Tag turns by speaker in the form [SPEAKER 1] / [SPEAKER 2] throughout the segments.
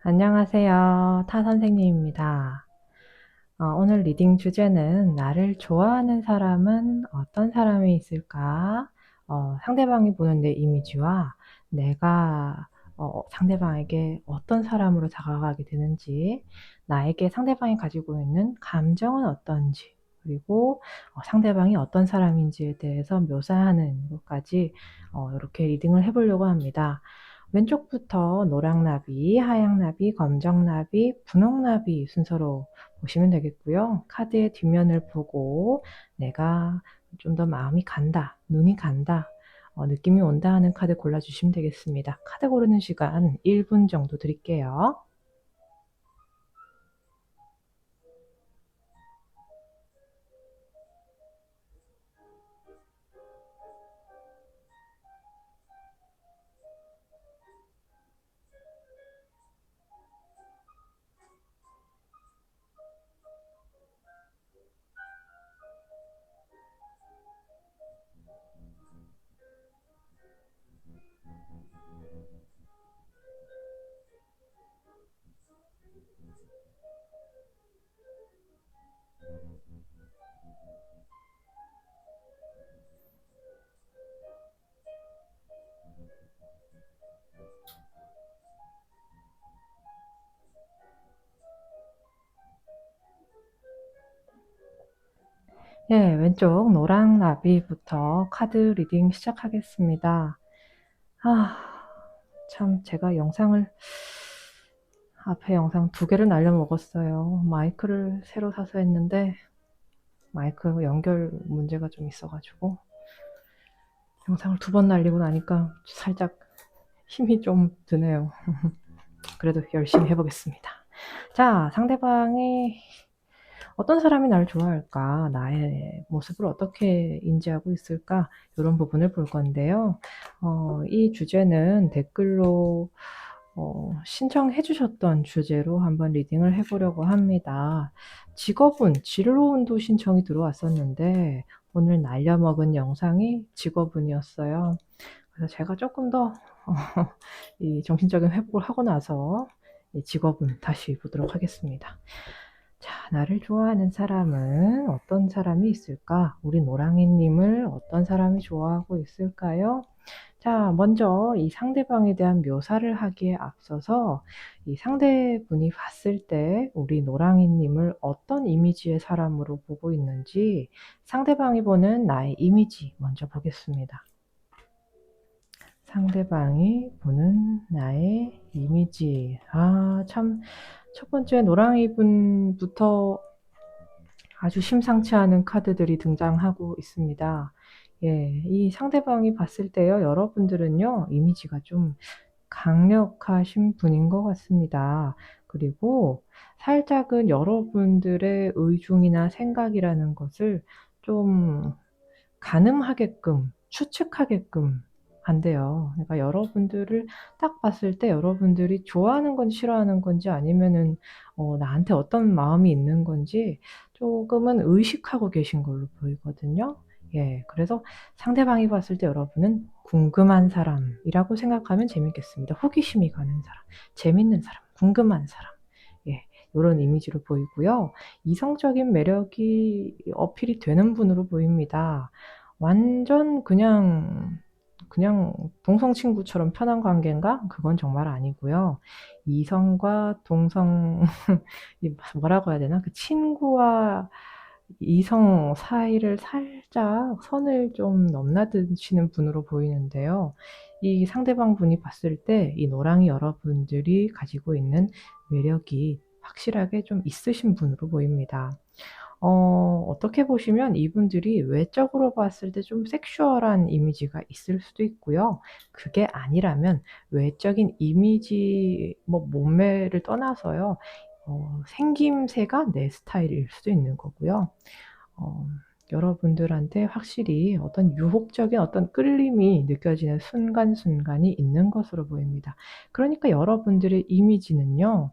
[SPEAKER 1] 안녕하세요. 타 선생님입니다. 오늘 리딩 주제는 나를 좋아하는 사람은 어떤 사람이 있을까? 상대방이 보는 내 이미지와 내가 상대방에게 어떤 사람으로 다가가게 되는지, 나에게 상대방이 가지고 있는 감정은 어떤지, 그리고 상대방이 어떤 사람인지에 대해서 묘사하는 것까지 이렇게 리딩을 해보려고 합니다. 왼쪽부터 노랑나비, 하양나비, 검정나비, 분홍나비 순서로 보시면 되겠고요. 카드의 뒷면을 보고 내가 좀 더 마음이 간다, 눈이 간다, 느낌이 온다 하는 카드 골라주시면 되겠습니다. 카드 고르는 시간 1분 정도 드릴게요. 네, 왼쪽 노랑나비부터 카드 리딩 시작하겠습니다. 참 제가 앞에 영상 2개를 날려먹었어요. 마이크를 새로 사서 했는데 마이크 연결 문제가 좀 있어가지고 영상을 2번 날리고 나니까 살짝 힘이 좀 드네요. 그래도 열심히 해보겠습니다. 자, 상대방이 어떤 사람이 나를 좋아할까? 나의 모습을 어떻게 인지하고 있을까? 이런 부분을 볼 건데요. 이 주제는 댓글로 신청해 주셨던 주제로 한번 리딩을 해보려고 합니다. 직업운, 진로운도 신청이 들어왔었는데 오늘 날려먹은 영상이 직업운이었어요. 그래서 제가 조금 더 이 정신적인 회복을 하고 나서 이 직업운 다시 보도록 하겠습니다. 자, 나를 좋아하는 사람은 어떤 사람이 있을까? 우리 노랑이님을 어떤 사람이 좋아하고 있을까요? 자, 먼저 이 상대방에 대한 묘사를 하기에 앞서서 이 상대분이 봤을 때 우리 노랑이님을 어떤 이미지의 사람으로 보고 있는지 상대방이 보는 나의 이미지 먼저 보겠습니다. 상대방이 보는 나의 이미지. 참, 첫 번째 노랑이 분부터 아주 심상치 않은 카드들이 등장하고 있습니다. 예, 이 상대방이 봤을 때요, 여러분들은요, 이미지가 좀 강력하신 분인 것 같습니다. 그리고 살짝은 여러분들의 의중이나 생각이라는 것을 좀 가늠하게끔, 추측하게끔 한대요. 그러니까 여러분들을 딱 봤을 때 여러분들이 좋아하는 건지 싫어하는 건지 아니면은 나한테 어떤 마음이 있는 건지 조금은 의식하고 계신 걸로 보이거든요. 예, 그래서 상대방이 봤을 때 여러분은 궁금한 사람이라고 생각하면 재밌겠습니다. 호기심이 가는 사람, 재밌는 사람, 궁금한 사람. 예, 이런 이미지로 보이고요. 이성적인 매력이 어필이 되는 분으로 보입니다. 완전 그냥 동성 친구처럼 편한 관계인가? 그건 정말 아니고요. 이성과 동성 뭐라고 해야 되나? 그 친구와 이성 사이를 살짝 선을 좀 넘나드시는 분으로 보이는데요. 이 상대방 분이 봤을 때 이 노랑이 여러분들이 가지고 있는 매력이 확실하게 좀 있으신 분으로 보입니다. 어떻게 보시면 이분들이 외적으로 봤을 때 좀 섹슈얼한 이미지가 있을 수도 있고요. 그게 아니라면 외적인 이미지, 몸매를 떠나서요. 생김새가 내 스타일일 수도 있는 거고요. 어, 여러분들한테 확실히 어떤 유혹적인 어떤 끌림이 느껴지는 순간순간이 있는 것으로 보입니다. 그러니까 여러분들의 이미지는요,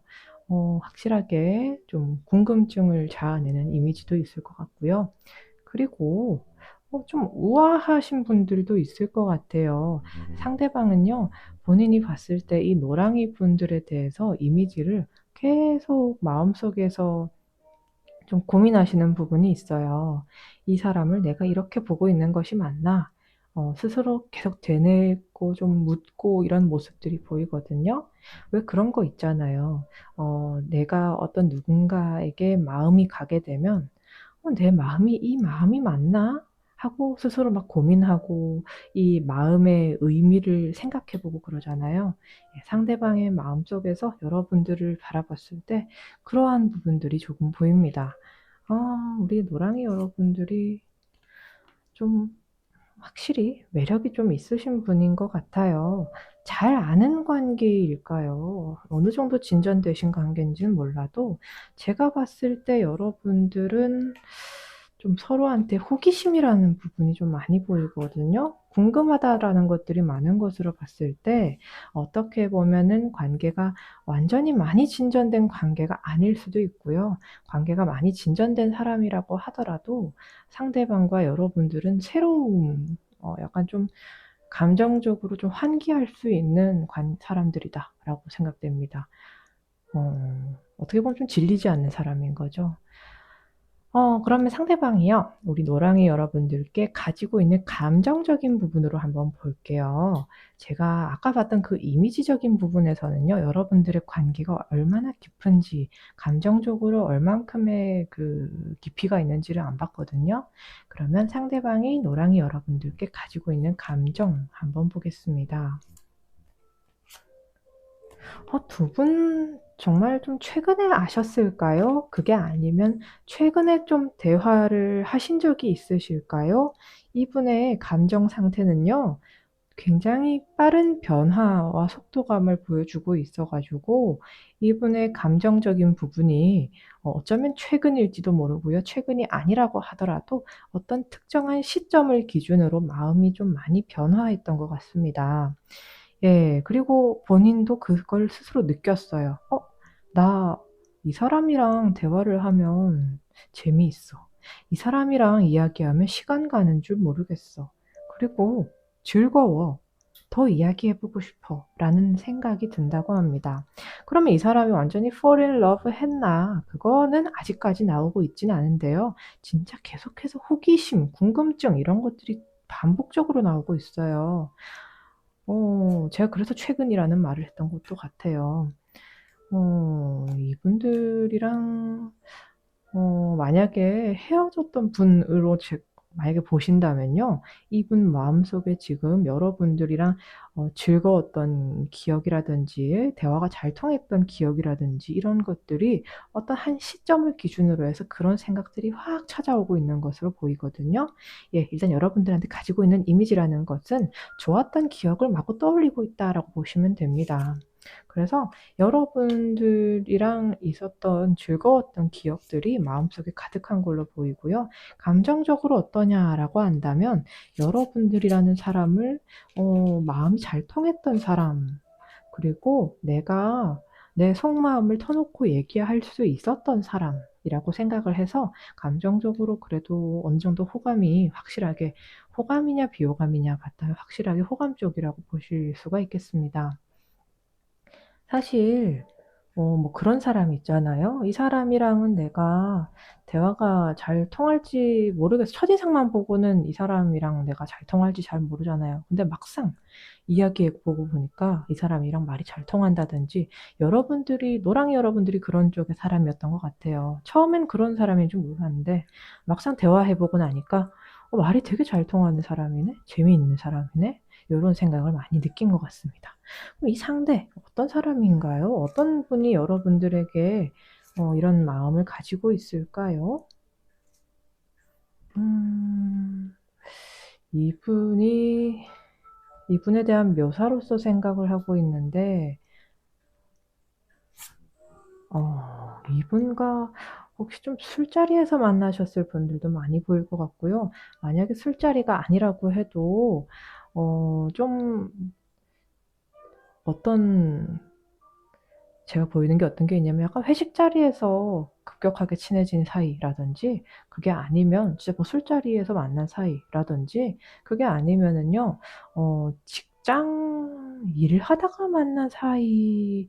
[SPEAKER 1] 확실하게 좀 궁금증을 자아내는 이미지도 있을 것 같고요. 그리고 좀 우아하신 분들도 있을 것 같아요. 상대방은요, 본인이 봤을 때 이 노랑이 분들에 대해서 이미지를 계속 마음속에서 좀 고민하시는 부분이 있어요. 이 사람을 내가 이렇게 보고 있는 것이 맞나? 스스로 계속 되뇌고 좀 묻고 이런 모습들이 보이거든요. 왜 그런 거 있잖아요. 내가 어떤 누군가에게 마음이 가게 되면 내 마음이 이 마음이 맞나? 하고 스스로 막 고민하고 이 마음의 의미를 생각해 보고 그러잖아요. 예, 상대방의 마음속에서 여러분들을 바라봤을 때 그러한 부분들이 조금 보입니다. 우리 노랑이 여러분들이 좀 확실히 매력이 좀 있으신 분인 것 같아요. 잘 아는 관계일까요? 어느 정도 진전되신 관계인지는 몰라도 제가 봤을 때 여러분들은 좀 서로한테 호기심이라는 부분이 좀 많이 보이거든요. 궁금하다라는 것들이 많은 것으로 봤을 때 어떻게 보면은 관계가 완전히 많이 진전된 관계가 아닐 수도 있고요. 관계가 많이 진전된 사람이라고 하더라도 상대방과 여러분들은 새로운 약간 좀 감정적으로 좀 환기할 수 있는 사람들이다라고 생각됩니다. 어떻게 보면 좀 질리지 않는 사람인 거죠. 그러면 상대방이요, 우리 노랑이 여러분들께 가지고 있는 감정적인 부분으로 한번 볼게요. 제가 아까 봤던 그 이미지적인 부분에서는요, 여러분들의 관계가 얼마나 깊은지, 감정적으로 얼만큼의 그 깊이가 있는지를 안 봤거든요. 그러면 상대방이 노랑이 여러분들께 가지고 있는 감정 한번 보겠습니다. 두 분 정말 좀 최근에 아셨을까요? 그게 아니면 최근에 좀 대화를 하신 적이 있으실까요? 이분의 감정 상태는요, 굉장히 빠른 변화와 속도감을 보여주고 있어 가지고 이분의 감정적인 부분이 어쩌면 최근일지도 모르고요. 최근이 아니라고 하더라도 어떤 특정한 시점을 기준으로 마음이 좀 많이 변화했던 것 같습니다. 예. 그리고 본인도 그걸 스스로 느꼈어요. '나 이 사람이랑 대화를 하면 재미있어. 이 사람이랑 이야기하면 시간 가는 줄 모르겠어. 그리고 즐거워. 더 이야기해 보고 싶어.'라는 생각이 든다고 합니다. 그러면 이 사람이 완전히 fall in love 했나? 그거는 아직까지 나오고 있지는 않은데요. 진짜 계속해서 호기심, 궁금증 이런 것들이 반복적으로 나오고 있어요. 제가 그래서 최근이라는 말을 했던 것도 같아요. 이분들이랑 만약에 헤어졌던 분으로 만약에 보신다면요. 이분 마음속에 지금 여러분들이랑 즐거웠던 기억이라든지 대화가 잘 통했던 기억이라든지 이런 것들이 어떤 한 시점을 기준으로 해서 그런 생각들이 확 찾아오고 있는 것으로 보이거든요. 예, 일단 여러분들한테 가지고 있는 이미지라는 것은 '좋았던 기억을 마구 떠올리고 있다.'라고 보시면 됩니다. 그래서 여러분들이랑 있었던 즐거웠던 기억들이 마음속에 가득한 걸로 보이고요. 감정적으로 어떠냐라고 한다면 여러분들이라는 사람을 마음이 잘 통했던 사람, 그리고 내가 내 속마음을 터놓고 얘기할 수 있었던 사람이라고 생각을 해서 감정적으로 그래도 어느 정도 호감이 확실하게, 호감이냐 비호감이냐 같아요. 확실하게 호감 쪽이라고 보실 수가 있겠습니다. 사실 뭐 그런 사람이 있잖아요. 이 사람이랑은 내가 대화가 잘 통할지 모르겠어. 첫인상만 보고는 이 사람이랑 내가 잘 통할지 잘 모르잖아요. 근데 막상 이야기해 보고 보니까 이 사람이랑 말이 잘 통한다든지, 노랑이 여러분들이 그런 쪽의 사람이었던 것 같아요. 처음엔 그런 사람인 줄 몰랐는데 막상 대화해 보고 나니까 말이 되게 잘 통하는 사람이네. 재미있는 사람이네. 요런 생각을 많이 느낀 것 같습니다. 그럼 이 상대 어떤 사람인가요? 어떤 분이 여러분들에게 이런 마음을 가지고 있을까요? 음. 이분이 이분에 대한 묘사로서 생각을 하고 있는데 이분과 혹시 좀 술자리에서 만나셨을 분들도 많이 보일 것 같고요. 만약에 술자리가 아니라고 해도 좀 어떤 제가 보이는 게 어떤 게 있냐면 약간 회식 자리에서 급격하게 친해진 사이라든지, 그게 아니면 진짜 뭐 술자리에서 만난 사이라든지, 그게 아니면은요, 직장 일을 하다가 만난 사이인지는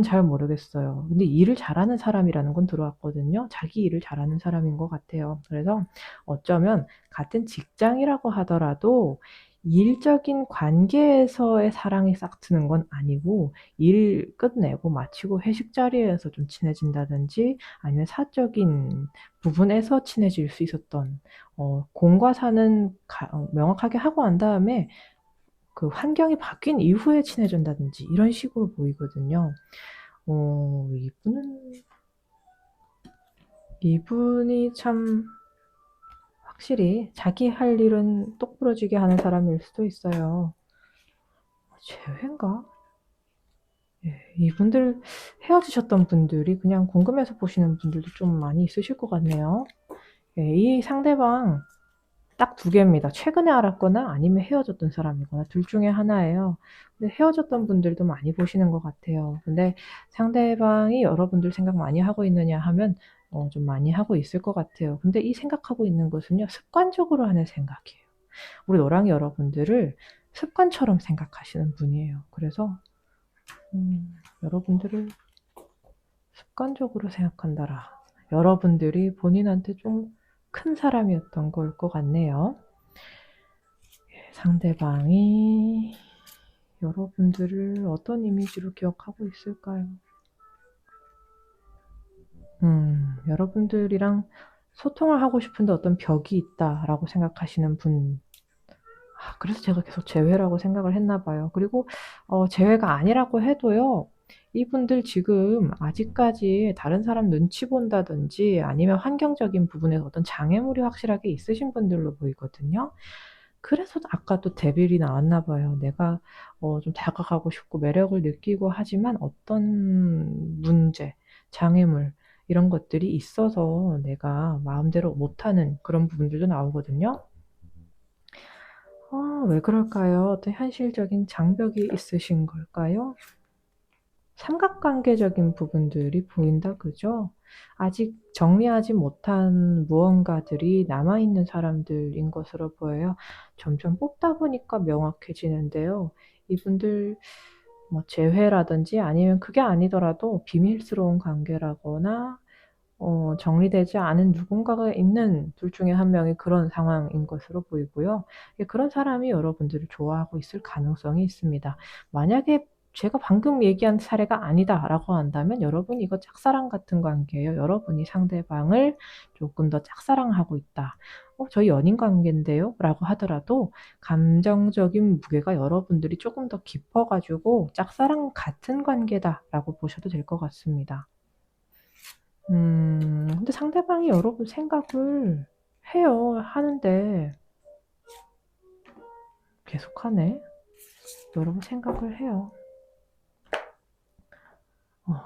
[SPEAKER 1] 잘 모르겠어요. 근데 일을 잘하는 사람이라는 건 들어왔거든요. 자기 일을 잘하는 사람인 것 같아요. 그래서 어쩌면 같은 직장이라고 하더라도 일적인 관계에서의 사랑이 싹 트는 건 아니고, 일 끝내고 마치고 회식 자리에서 좀 친해진다든지, 아니면 사적인 부분에서 친해질 수 있었던, 공과 사는 명확하게 하고 난 다음에 그 환경이 바뀐 이후에 친해진다든지, 이런 식으로 보이거든요. 이분이 참 확실히 자기 할 일은 똑부러지게 하는 사람일 수도 있어요. 재회인가? 예, 이분들 헤어지셨던 분들이 그냥 궁금해서 보시는 분들도 좀 많이 있으실 것 같네요. 예, 이 상대방 딱 두 개입니다. 최근에 알았거나 아니면 헤어졌던 사람이거나 둘 중에 하나예요. 근데 헤어졌던 분들도 많이 보시는 것 같아요. 근데 상대방이 여러분들 생각 많이 하고 있느냐 하면 좀 많이 하고 있을 것 같아요. 근데 이 생각하고 있는 것은요, 습관적으로 하는 생각이에요. 우리 노랑이 여러분들을 습관처럼 생각하시는 분이에요. 그래서 여러분들을 습관적으로 생각한다라. 여러분들이 본인한테 좀 큰 사람이었던 걸 것 같네요. 상대방이 여러분들을 어떤 이미지로 기억하고 있을까요? 여러분들이랑 소통을 하고 싶은데 어떤 벽이 있다라고 생각하시는 분. 그래서 제가 계속 재회라고 생각을 했나 봐요. 그리고 재회가 아니라고 해도요, 이분들 지금 아직까지 다른 사람 눈치 본다든지 아니면 환경적인 부분에서 어떤 장애물이 확실하게 있으신 분들로 보이거든요. 그래서 아까 또 데빌이 나왔나 봐요. 내가 좀 다가가고 싶고 매력을 느끼고 하지만 어떤 문제, 장애물 이런 것들이 있어서 내가 마음대로 못하는 그런 부분들도 나오거든요. 왜 그럴까요? 어떤 현실적인 장벽이 있으신 걸까요? 삼각관계적인 부분들이 보인다, 그죠? 아직 정리하지 못한 무언가들이 남아있는 사람들인 것으로 보여요. 점점 뽑다 보니까 명확해지는데요. 이분들 뭐 재회라든지 아니면 그게 아니더라도 비밀스러운 관계라거나 정리되지 않은 누군가가 있는 둘 중에 한 명이 그런 상황인 것으로 보이고요. 그런 사람이 여러분들을 좋아하고 있을 가능성이 있습니다. 만약에 제가 방금 얘기한 사례가 아니다라고 한다면 여러분 이거 짝사랑 같은 관계예요. 여러분이 상대방을 조금 더 짝사랑하고 있다. 저희 연인 관계인데요? 라고 하더라도 감정적인 무게가 여러분들이 조금 더 깊어가지고 짝사랑 같은 관계다라고 보셔도 될 것 같습니다. 근데 상대방이 여러분 생각을 해요. 하는데 계속하네. 여러분 생각을 해요.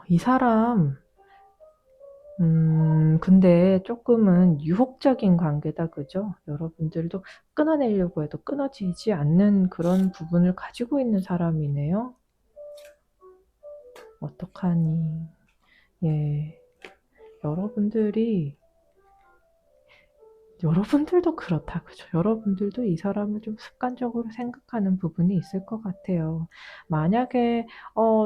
[SPEAKER 1] 이 사람 근데 조금은 유혹적인 관계다, 그죠? 여러분들도 끊어내려고 해도 끊어지지 않는 그런 부분을 가지고 있는 사람이네요. 어떡하니. 예. 여러분들도 그렇다, 그죠? 여러분들도 이 사람을 좀 습관적으로 생각하는 부분이 있을 것 같아요. 만약에,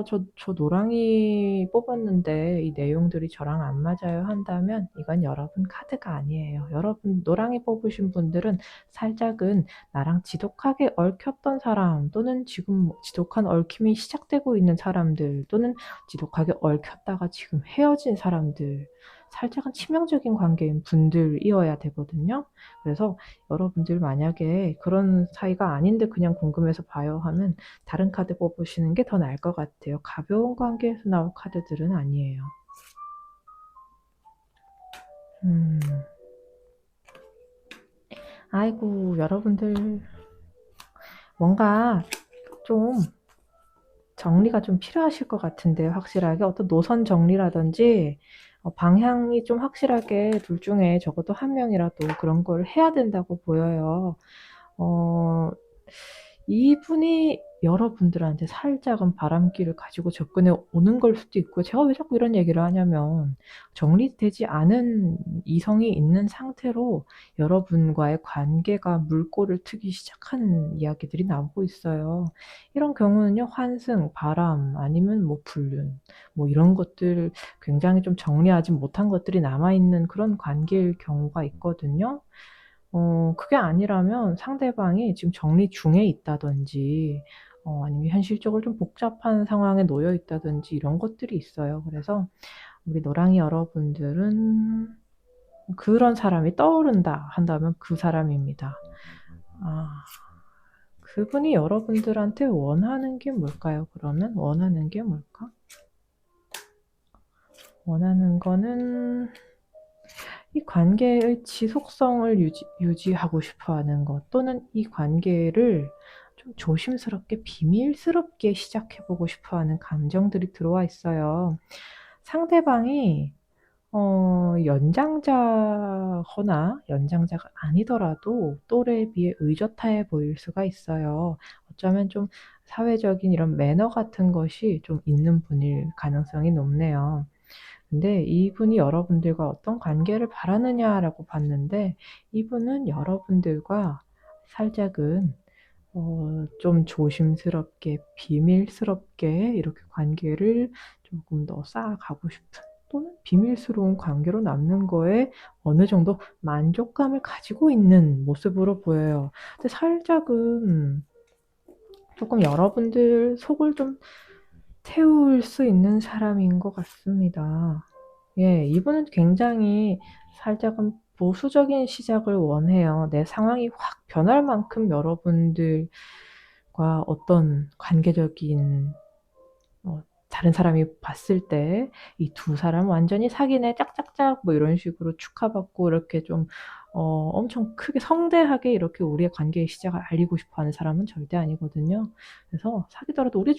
[SPEAKER 1] 저 노랑이 뽑았는데 이 내용들이 저랑 안 맞아요 한다면 이건 여러분 카드가 아니에요. 여러분, 노랑이 뽑으신 분들은 살짝은 나랑 지독하게 얽혔던 사람, 또는 지금 지독한 얽힘이 시작되고 있는 사람들, 또는 지독하게 얽혔다가 지금 헤어진 사람들, 살짝은 치명적인 관계인 분들이어야 되거든요. 그래서 여러분들 만약에 그런 사이가 아닌데 그냥 궁금해서 봐요 하면 다른 카드 뽑으시는 게 더 나을 것 같아요. 가벼운 관계에서 나올 카드들은 아니에요. 아이고, 여러분들 뭔가 좀 정리가 좀 필요하실 것 같은데요. 확실하게 어떤 노선 정리라든지 방향이 좀 확실하게 둘 중에 적어도 한 명이라도 그런 걸 해야 된다고 보여요. 이분이 여러분들한테 살짝은 바람기를 가지고 접근해 오는 걸 수도 있고요. 제가 왜 자꾸 이런 얘기를 하냐면 정리되지 않은 이성이 있는 상태로 여러분과의 관계가 물꼬를 트기 시작하는 이야기들이 나오고 있어요. 이런 경우는요, 환승, 바람, 아니면 뭐 불륜, 뭐 이런 것들 굉장히 좀 정리하지 못한 것들이 남아있는 그런 관계일 경우가 있거든요. 그게 아니라면 상대방이 지금 정리 중에 있다든지, 아니면 현실적으로 좀 복잡한 상황에 놓여 있다든지 이런 것들이 있어요. 그래서 우리 노랑이 여러분들은 그런 사람이 떠오른다 한다면 그 사람입니다. 그분이 여러분들한테 원하는 게 뭘까요? 그러면 원하는 게 뭘까? 원하는 거는 이 관계의 지속성을 유지하고 싶어 하는 것, 또는 이 관계를 좀 조심스럽게, 비밀스럽게 시작해보고 싶어 하는 감정들이 들어와 있어요. 상대방이, 연장자거나 연장자가 아니더라도 또래에 비해 의젓해 보일 수가 있어요. 어쩌면 좀 사회적인 이런 매너 같은 것이 좀 있는 분일 가능성이 높네요. 근데 이분이 여러분들과 어떤 관계를 바라느냐라고 봤는데, 이분은 여러분들과 살짝은 좀 조심스럽게, 비밀스럽게 이렇게 관계를 조금 더 쌓아가고 싶은, 또는 비밀스러운 관계로 남는 거에 어느 정도 만족감을 가지고 있는 모습으로 보여요. 근데 살짝은 조금 여러분들 속을 좀 태울 수 있는 사람인 것 같습니다. 예, 이분은 굉장히 살짝은 보수적인 시작을 원해요. 내 상황이 확 변할 만큼 여러분들과 어떤 관계적인, 다른 사람이 봤을 때 이 두 사람 완전히 사귀네, 짝짝짝, 뭐 이런 식으로 축하받고 이렇게 좀 엄청 크게 성대하게 이렇게 우리의 관계의 시작을 알리고 싶어 하는 사람은 절대 아니거든요. 그래서 사귀더라도 우리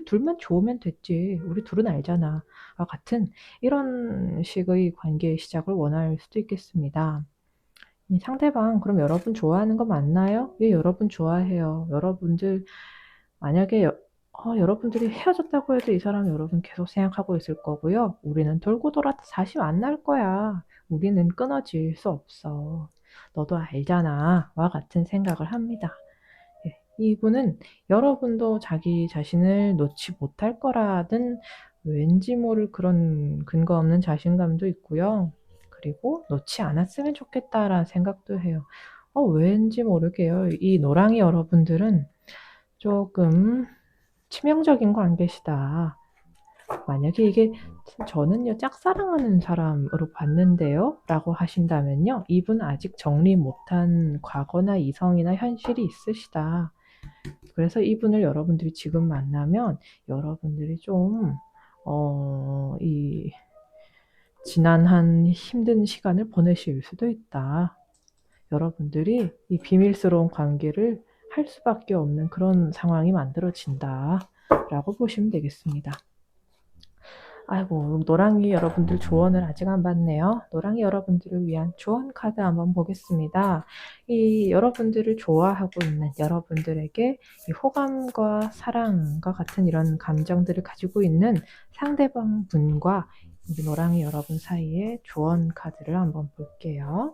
[SPEAKER 1] 둘만 좋으면 됐지. 우리 둘은 알잖아. 와 같은 이런 식의 관계의 시작을 원할 수도 있겠습니다. 이 상대방, 그럼 여러분 좋아하는 거 맞나요? 예, 여러분 좋아해요. 여러분들, 만약에 여러분들이 헤어졌다고 해도 이 사람 여러분 계속 생각하고 있을 거고요. 우리는 돌고 돌아 다시 만날 거야. 우리는 끊어질 수 없어. 너도 알잖아. 와 같은 생각을 합니다. 예, 이분은 여러분도 자기 자신을 놓지 못할 거라는 왠지 모를 그런 근거 없는 자신감도 있고요. 그리고 놓지 않았으면 좋겠다라는 생각도 해요. 왠지 모르게요. 이 노랑이 여러분들은 조금 치명적인 관계시다. 만약에 이게 저는요, 짝사랑하는 사람으로 봤는데요 라고 하신다면요, 이분 아직 정리 못한 과거나 이성이나 현실이 있으시다. 그래서 이분을 여러분들이 지금 만나면 여러분들이 좀 이 지난 한 힘든 시간을 보내실 수도 있다. 여러분들이 이 비밀스러운 관계를 할 수밖에 없는 그런 상황이 만들어진다 라고 보시면 되겠습니다. 아이고, 노랑이 여러분들 조언을 아직 안 받네요. 노랑이 여러분들을 위한 조언 카드 한번 보겠습니다. 이 여러분들을 좋아하고 있는 여러분들에게 이 호감과 사랑과 같은 이런 감정들을 가지고 있는 상대방 분과 우리 노랑이 여러분 사이의 조언 카드를 한번 볼게요.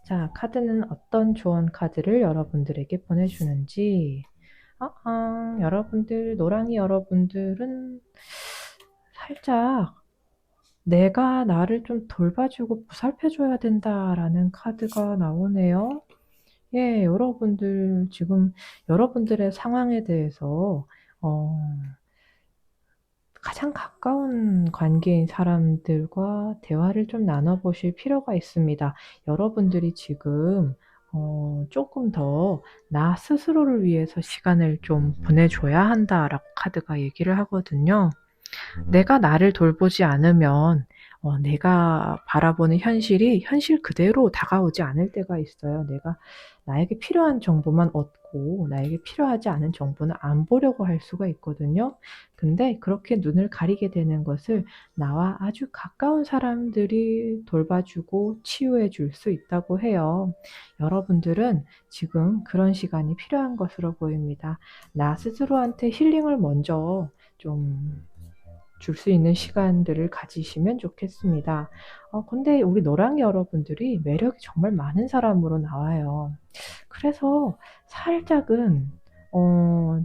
[SPEAKER 1] 자, 카드는 어떤 조언 카드를 여러분들에게 보내주는지. 여러분들, 노랑이 여러분들은 살짝 내가 나를 좀 돌봐주고 보살펴줘야 된다라는 카드가 나오네요. 예, 여러분들 지금 여러분들의 상황에 대해서 가장 가까운 관계인 사람들과 대화를 좀 나눠보실 필요가 있습니다. 여러분들이 지금 조금 더 나 스스로를 위해서 시간을 좀 보내줘야 한다라고 카드가 얘기를 하거든요. 내가 나를 돌보지 않으면 내가 바라보는 현실이 현실 그대로 다가오지 않을 때가 있어요. 내가 나에게 필요한 정보만 얻고 나에게 필요하지 않은 정보는 안 보려고 할 수가 있거든요. 근데 그렇게 눈을 가리게 되는 것을 나와 아주 가까운 사람들이 돌봐주고 치유해 줄 수 있다고 해요. 여러분들은 지금 그런 시간이 필요한 것으로 보입니다. 나 스스로한테 힐링을 먼저 좀 줄 수 있는 시간들을 가지시면 좋겠습니다. 근데 우리 노랑이 여러분들이 매력이 정말 많은 사람으로 나와요. 그래서 살짝은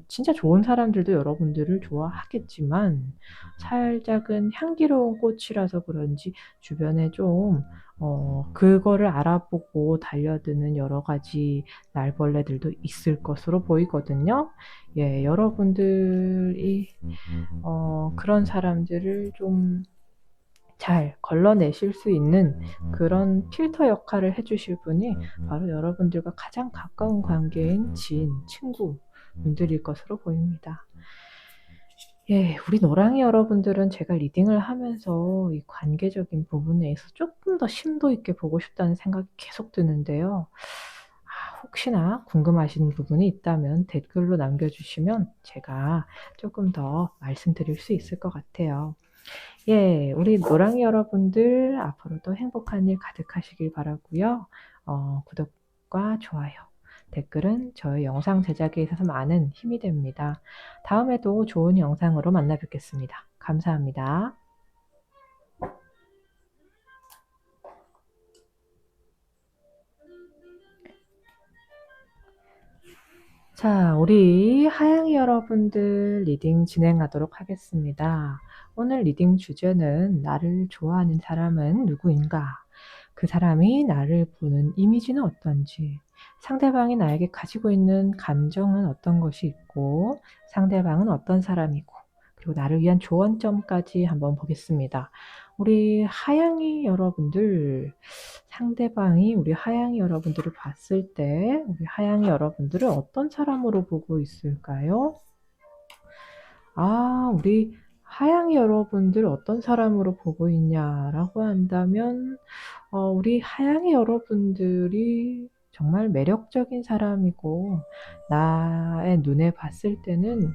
[SPEAKER 1] 진짜 좋은 사람들도 여러분들을 좋아하겠지만 살짝은 향기로운 꽃이라서 그런지 주변에 좀 그거를 알아보고 달려드는 여러 가지 날벌레들도 있을 것으로 보이거든요. 예, 여러분들이 그런 사람들을 좀 잘 걸러내실 수 있는 그런 필터 역할을 해주실 분이 바로 여러분들과 가장 가까운 관계인 지인, 친구 분들일 것으로 보입니다. 예, 우리 노랑이 여러분들은 제가 리딩을 하면서 이 관계적인 부분에 있어서 조금 더 심도 있게 보고 싶다는 생각이 계속 드는데요. 혹시나 궁금하신 부분이 있다면 댓글로 남겨주시면 제가 조금 더 말씀드릴 수 있을 것 같아요. 예, 우리 노랑이 여러분들 앞으로도 행복한 일 가득하시길 바라고요. 구독과 좋아요, 댓글은 저의 영상 제작에 있어서 많은 힘이 됩니다. 다음에도 좋은 영상으로 만나 뵙겠습니다. 감사합니다. 자, 우리 하양이 여러분들 리딩 진행하도록 하겠습니다. 오늘 리딩 주제는 나를 좋아하는 사람은 누구인가? 그 사람이 나를 보는 이미지는 어떤지, 상대방이 나에게 가지고 있는 감정은 어떤 것이 있고, 상대방은 어떤 사람이고, 그리고 나를 위한 조언점까지 한번 보겠습니다. 우리 하양이 여러분들, 상대방이 우리 하양이 여러분들을 봤을 때 우리 하양이 여러분들을 어떤 사람으로 보고 있을까요? 우리 하양이 여러분들 어떤 사람으로 보고 있냐라고 한다면 우리 하양이 여러분들이 정말 매력적인 사람이고 나의 눈에 봤을 때는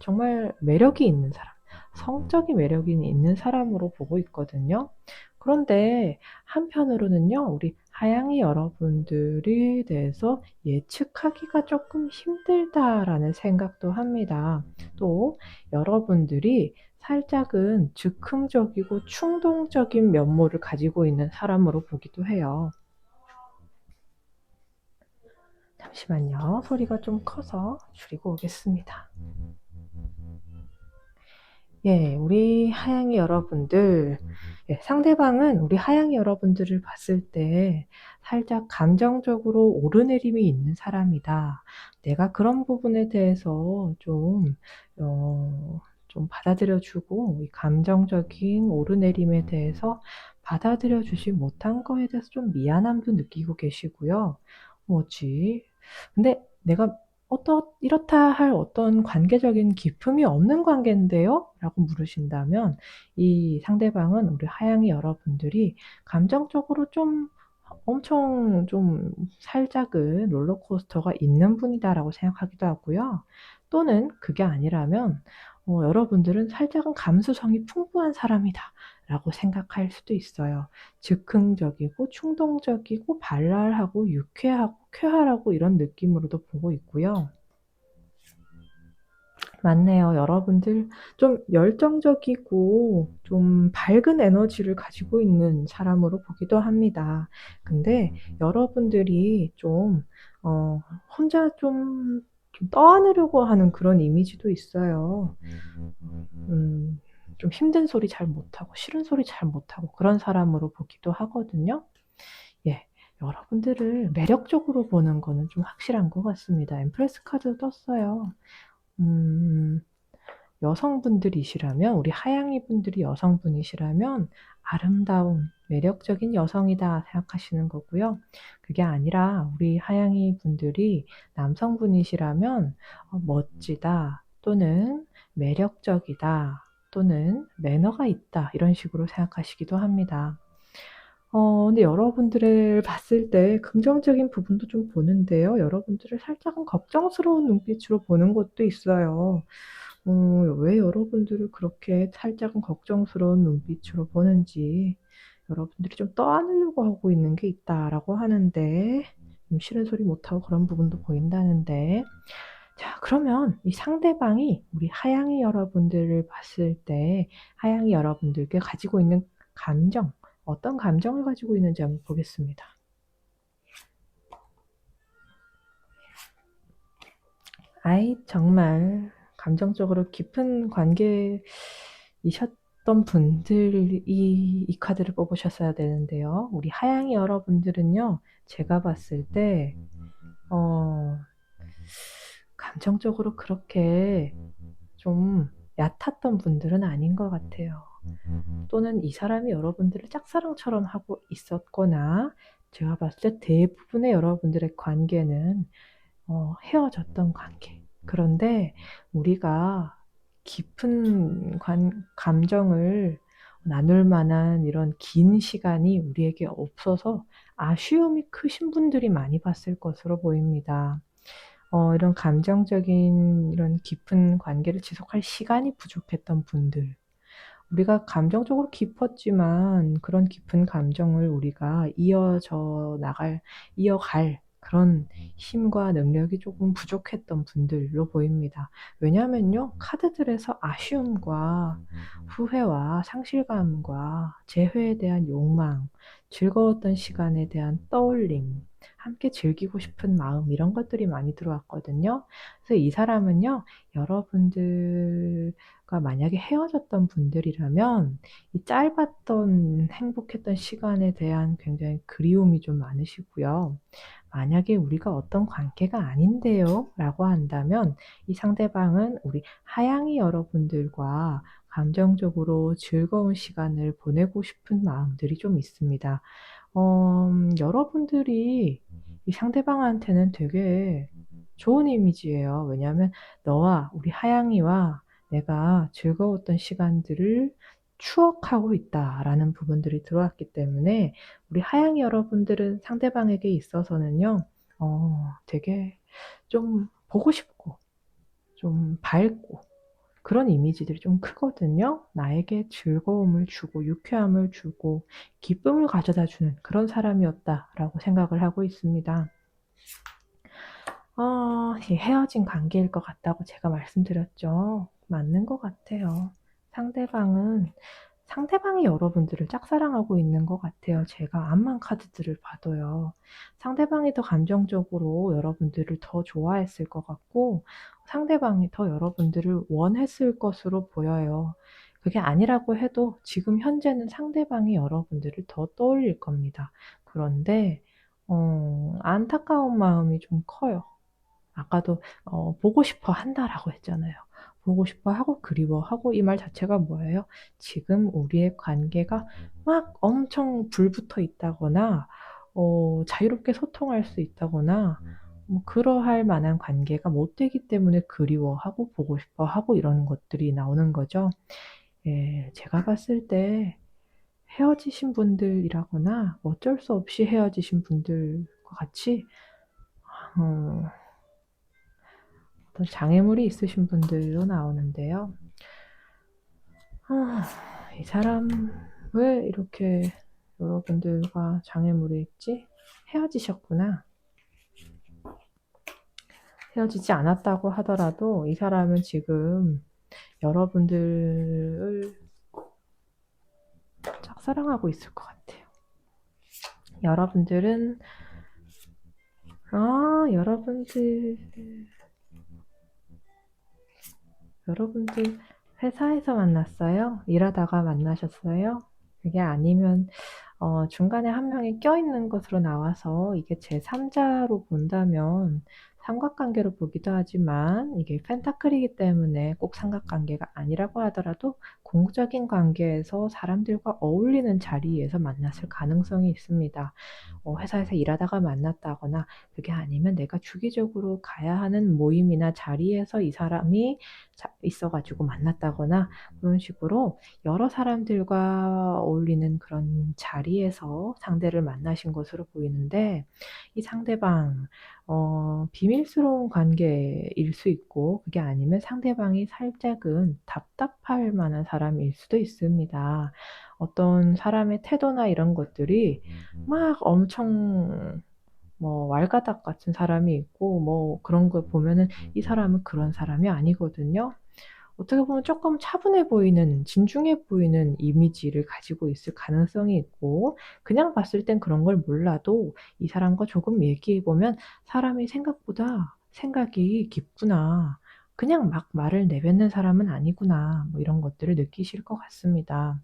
[SPEAKER 1] 정말 매력이 있는 사람, 성적인 매력이 있는 사람으로 보고 있거든요. 그런데 한편으로는요, 우리 하양이 여러분들에 대해서 예측하기가 조금 힘들다라는 생각도 합니다. 또 여러분들이 살짝은 즉흥적이고 충동적인 면모를 가지고 있는 사람으로 보기도 해요. 잠시만요. 소리가 좀 커서 줄이고 오겠습니다. 예, 우리 하양이 여러분들, 예, 상대방은 우리 하양이 여러분들을 봤을 때 살짝 감정적으로 오르내림이 있는 사람이다. 내가 그런 부분에 대해서 좀 받아들여주고, 이 감정적인 오르내림에 대해서 받아들여주지 못한 거에 대해서 좀 미안함도 느끼고 계시고요. 뭐지? 근데 내가 이렇다 할 어떤 관계적인 기품이 없는 관계인데요? 라고 물으신다면 이 상대방은 우리 하양이 여러분들이 감정적으로 좀 엄청 좀 살짝은 롤러코스터가 있는 분이다라고 생각하기도 하고요. 또는 그게 아니라면 여러분들은 살짝은 감수성이 풍부한 사람이다 라고 생각할 수도 있어요. 즉흥적이고 충동적이고 발랄하고 유쾌하고 쾌활하고 이런 느낌으로도 보고 있고요. 맞네요. 여러분들 좀 열정적이고 좀 밝은 에너지를 가지고 있는 사람으로 보기도 합니다. 근데 여러분들이 좀 혼자 좀 떠안으려고 하는 그런 이미지도 있어요. 좀 힘든 소리 잘 못하고 싫은 소리 잘 못하고 그런 사람으로 보기도 하거든요. 예, 여러분들을 매력적으로 보는 거는 좀 확실한 것 같습니다. 엠프레스 카드 떴어요. 여성분들이시라면, 우리 하양이 분들이 여성분이시라면 아름다운 매력적인 여성이다 생각하시는 거고요. 그게 아니라 우리 하양이 분들이 남성분이시라면 멋지다 또는 매력적이다 또는 매너가 있다 이런 식으로 생각하시기도 합니다. 근데 여러분들을 봤을 때 긍정적인 부분도 좀 보는데요. 여러분들을 살짝은 걱정스러운 눈빛으로 보는 것도 있어요. 왜 여러분들을 그렇게 살짝은 걱정스러운 눈빛으로 보는지 여러분들이 좀 떠안으려고 하고 있는 게 있다라고 하는데 좀 싫은 소리 못하고 그런 부분도 보인다는데 자, 그러면 이 상대방이 우리 하양이 여러분들을 봤을 때 하양이 여러분들께 가지고 있는 감정, 어떤 감정을 가지고 있는지 한번 보겠습니다. 아이, 정말 감정적으로 깊은 관계이셨던 분들이 이 카드를 뽑으셨어야 되는데요. 우리 하양이 여러분들은요, 제가 봤을 때, 감정적으로 그렇게 좀 얕았던 분들은 아닌 것 같아요. 또는 이 사람이 여러분들을 짝사랑처럼 하고 있었거나, 제가 봤을 때 대부분의 여러분들의 관계는 헤어졌던 관계. 그런데 우리가 깊은 감정을 나눌 만한 이런 긴 시간이 우리에게 없어서 아쉬움이 크신 분들이 많이 봤을 것으로 보입니다. 이런 감정적인 이런 깊은 관계를 지속할 시간이 부족했던 분들. 우리가 감정적으로 깊었지만 그런 깊은 감정을 우리가 이어갈 그런 힘과 능력이 조금 부족했던 분들로 보입니다. 왜냐면요, 카드들에서 아쉬움과 후회와 상실감과 재회에 대한 욕망, 즐거웠던 시간에 대한 떠올림, 함께 즐기고 싶은 마음, 이런 것들이 많이 들어왔거든요. 그래서 이 사람은요, 여러분들과 만약에 헤어졌던 분들이라면 이 짧았던 행복했던 시간에 대한 굉장히 그리움이 좀 많으시고요. 만약에 우리가 어떤 관계가 아닌데요 라고 한다면 이 상대방은 우리 하양이 여러분들과 감정적으로 즐거운 시간을 보내고 싶은 마음들이 좀 있습니다. 여러분들이 이 상대방한테는 되게 좋은 이미지예요. 왜냐하면 너와 우리 하양이와 내가 즐거웠던 시간들을 추억하고 있다라는 부분들이 들어왔기 때문에 우리 하양이 여러분들은 상대방에게 있어서는요, 되게 좀 보고 싶고, 좀 밝고, 그런 이미지들이 좀 크거든요. 나에게 즐거움을 주고, 유쾌함을 주고, 기쁨을 가져다 주는 그런 사람이었다라고 생각을 하고 있습니다. 헤어진 관계일 것 같다고 제가 말씀드렸죠. 맞는 것 같아요. 상대방이 여러분들을 짝사랑하고 있는 것 같아요. 제가 암만 카드들을 봐도요. 상대방이 더 감정적으로 여러분들을 더 좋아했을 것 같고, 상대방이 더 여러분들을 원했을 것으로 보여요. 그게 아니라고 해도 지금 현재는 상대방이 여러분들을 더 떠올릴 겁니다. 그런데, 안타까운 마음이 좀 커요. 아까도 보고 싶어 한다라고 했잖아요. 보고 싶어 하고 그리워하고 이 말 자체가 뭐예요? 지금 우리의 관계가 막 엄청 불붙어 있다거나 자유롭게 소통할 수 있다거나 뭐 그러할 만한 관계가 못 되기 때문에 그리워하고 보고 싶어 하고 이런 것들이 나오는 거죠. 예, 제가 봤을 때 헤어지신 분들이라거나 어쩔 수 없이 헤어지신 분들과 같이 어, 어떤 장애물이 있으신 분들로 나오는데요. 이 사람 왜 이렇게 여러분들과 장애물이 있지? 헤어지셨구나. 헤어지지 않았다고 하더라도 이 사람은 지금 여러분들을 짝사랑하고 있을 것 같아요. 여러분들은 여러분들 회사에서 만났어요? 일하다가 만나셨어요? 그게 아니면 중간에 한 명이 껴있는 것으로 나와서 이게 제3자로 본다면 삼각관계로 보기도 하지만 이게 펜타클이기 때문에 꼭 삼각관계가 아니라고 하더라도 공적인 관계에서 사람들과 어울리는 자리에서 만났을 가능성이 있습니다. 회사에서 일하다가 만났다거나 그게 아니면 내가 주기적으로 가야 하는 모임이나 자리에서 이 사람이 있어가지고 만났다거나 그런 식으로 여러 사람들과 어울리는 그런 자리에서 상대를 만나신 것으로 보이는데 이 상대방 비밀스러운 관계일 수 있고 그게 아니면 상대방이 살짝은 답답할 만한 사람일 수도 있습니다. 어떤 사람의 태도나 이런 것들이 막 엄청 뭐 왈가닥 같은 사람이 있고 뭐 그런 걸 보면은 이 사람은 그런 사람이 아니거든요. 어떻게 보면 조금 차분해 보이는 진중해 보이는 이미지를 가지고 있을 가능성이 있고 그냥 봤을 땐 그런 걸 몰라도 이 사람과 조금 얘기해 보면 '사람이 생각보다 생각이 깊구나. 그냥 막 말을 내뱉는 사람은 아니구나.' 뭐 이런 것들을 느끼실 것 같습니다.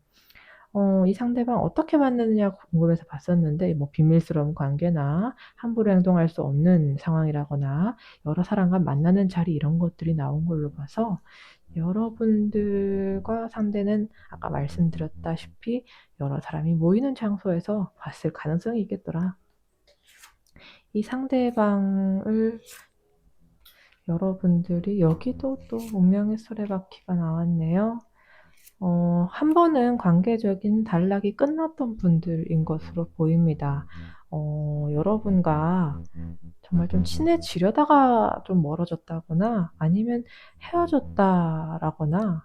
[SPEAKER 1] 이 상대방 어떻게 만났느냐 궁금해서 봤었는데 뭐 비밀스러운 관계나 함부로 행동할 수 없는 상황이라거나 여러 사람과 만나는 자리 이런 것들이 나온 걸로 봐서 여러분들과 상대는 아까 말씀드렸다시피 여러 사람이 모이는 장소에서 봤을 가능성이 있겠더라. 이 상대방을 여러분들이 여기도 또 운명의 수레바퀴가 나왔네요. 한 번은 관계적인 단락이 끝났던 분들인 것으로 보입니다. 여러분과 정말 좀 친해지려다가 좀 멀어졌다거나 아니면 헤어졌다라거나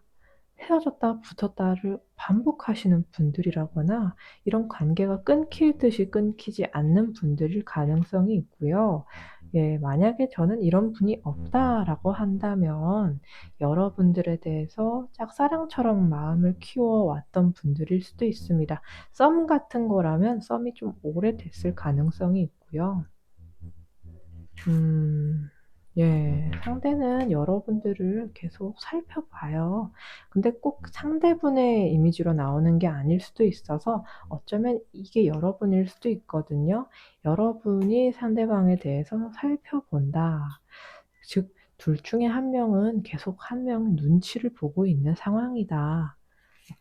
[SPEAKER 1] 헤어졌다 붙었다를 반복하시는 분들이라거나 이런 관계가 끊길 듯이 끊기지 않는 분들일 가능성이 있고요. 예, 만약에 저는 이런 분이 없다라고 한다면 여러분들에 대해서 짝사랑처럼 마음을 키워왔던 분들일 수도 있습니다. 썸 같은 거라면 썸이 좀 오래됐을 가능성이 있고요. 예. 상대는 여러분들을 계속 살펴봐요. 근데 꼭 상대분의 이미지로 나오는 게 아닐 수도 있어서 어쩌면 이게 여러분일 수도 있거든요. 여러분이 상대방에 대해서 살펴본다. 즉, 둘 중에 한 명은 계속 한 명의 눈치를 보고 있는 상황이다.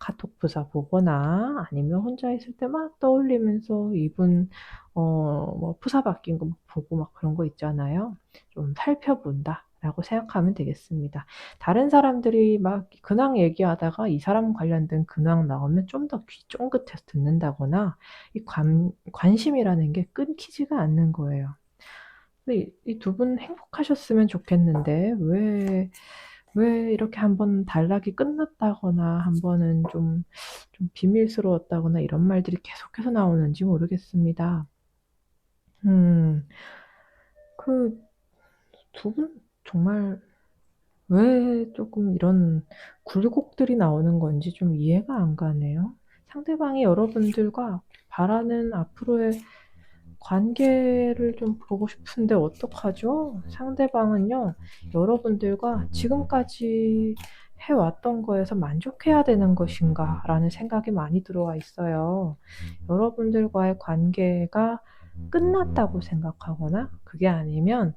[SPEAKER 1] 카톡 부사 보거나 아니면 혼자 있을 때 막 떠올리면서 이분 뭐 프사 바뀐 거 막 보고 막 그런 거 있잖아요. 좀 살펴본다라고 생각하면 되겠습니다. 다른 사람들이 막 근황 얘기하다가 이 사람 관련된 근황 나오면 좀 더 귀 쫑긋해서 듣는다거나 이 관심이라는 게 끊기지가 않는 거예요. 근데 이 두 분 행복하셨으면 좋겠는데 왜 이렇게 한번 단락이 끝났다거나 한 번은 좀 비밀스러웠다거나 이런 말들이 계속해서 나오는지 모르겠습니다. 음. 그 두 분 정말 왜 쪼끔 이런 굴곡들이 나오는 건지 좀 이해가 안 가네요. 상대방이 여러분들과 바라는 앞으로의 관계를 좀 보고 싶은데 어떡하죠? 상대방은요, 여러분들과 지금까지 해 왔던 거에서 만족해야 되는 것인가라는 생각이 많이 들어와 있어요. 여러분들과의 관계가 끝났다고 생각하거나 그게 아니면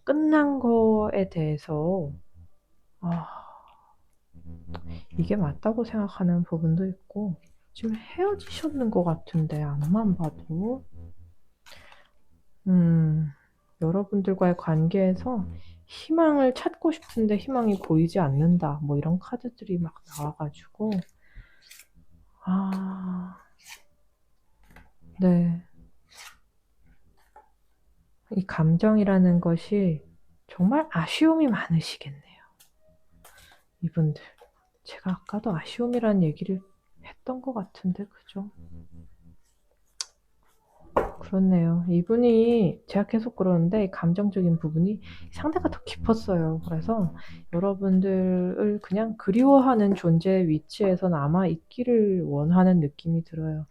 [SPEAKER 1] 끝난 거에 대해서 아 이게 맞다고 생각하는 부분도 있고 지금 헤어지셨는 것 같은데 앞만 봐도. 음. 여러분들과의 관계에서 희망을 찾고 싶은데 희망이 보이지 않는다. 뭐 이런 카드들이 막 나와 가지고 아 네. 이 감정이라는 것이 정말 아쉬움이 많으시겠네요, 이분들. 제가 아까도 아쉬움이라는 얘기를 했던 것 같은데 그죠? 그렇네요. 이분이 제가 계속 그러는데 감정적인 부분이 상대가 더 깊었어요. 그래서 여러분들을 그냥 그리워하는 존재의 위치에서 남아 있기를 원하는 느낌이 들어요.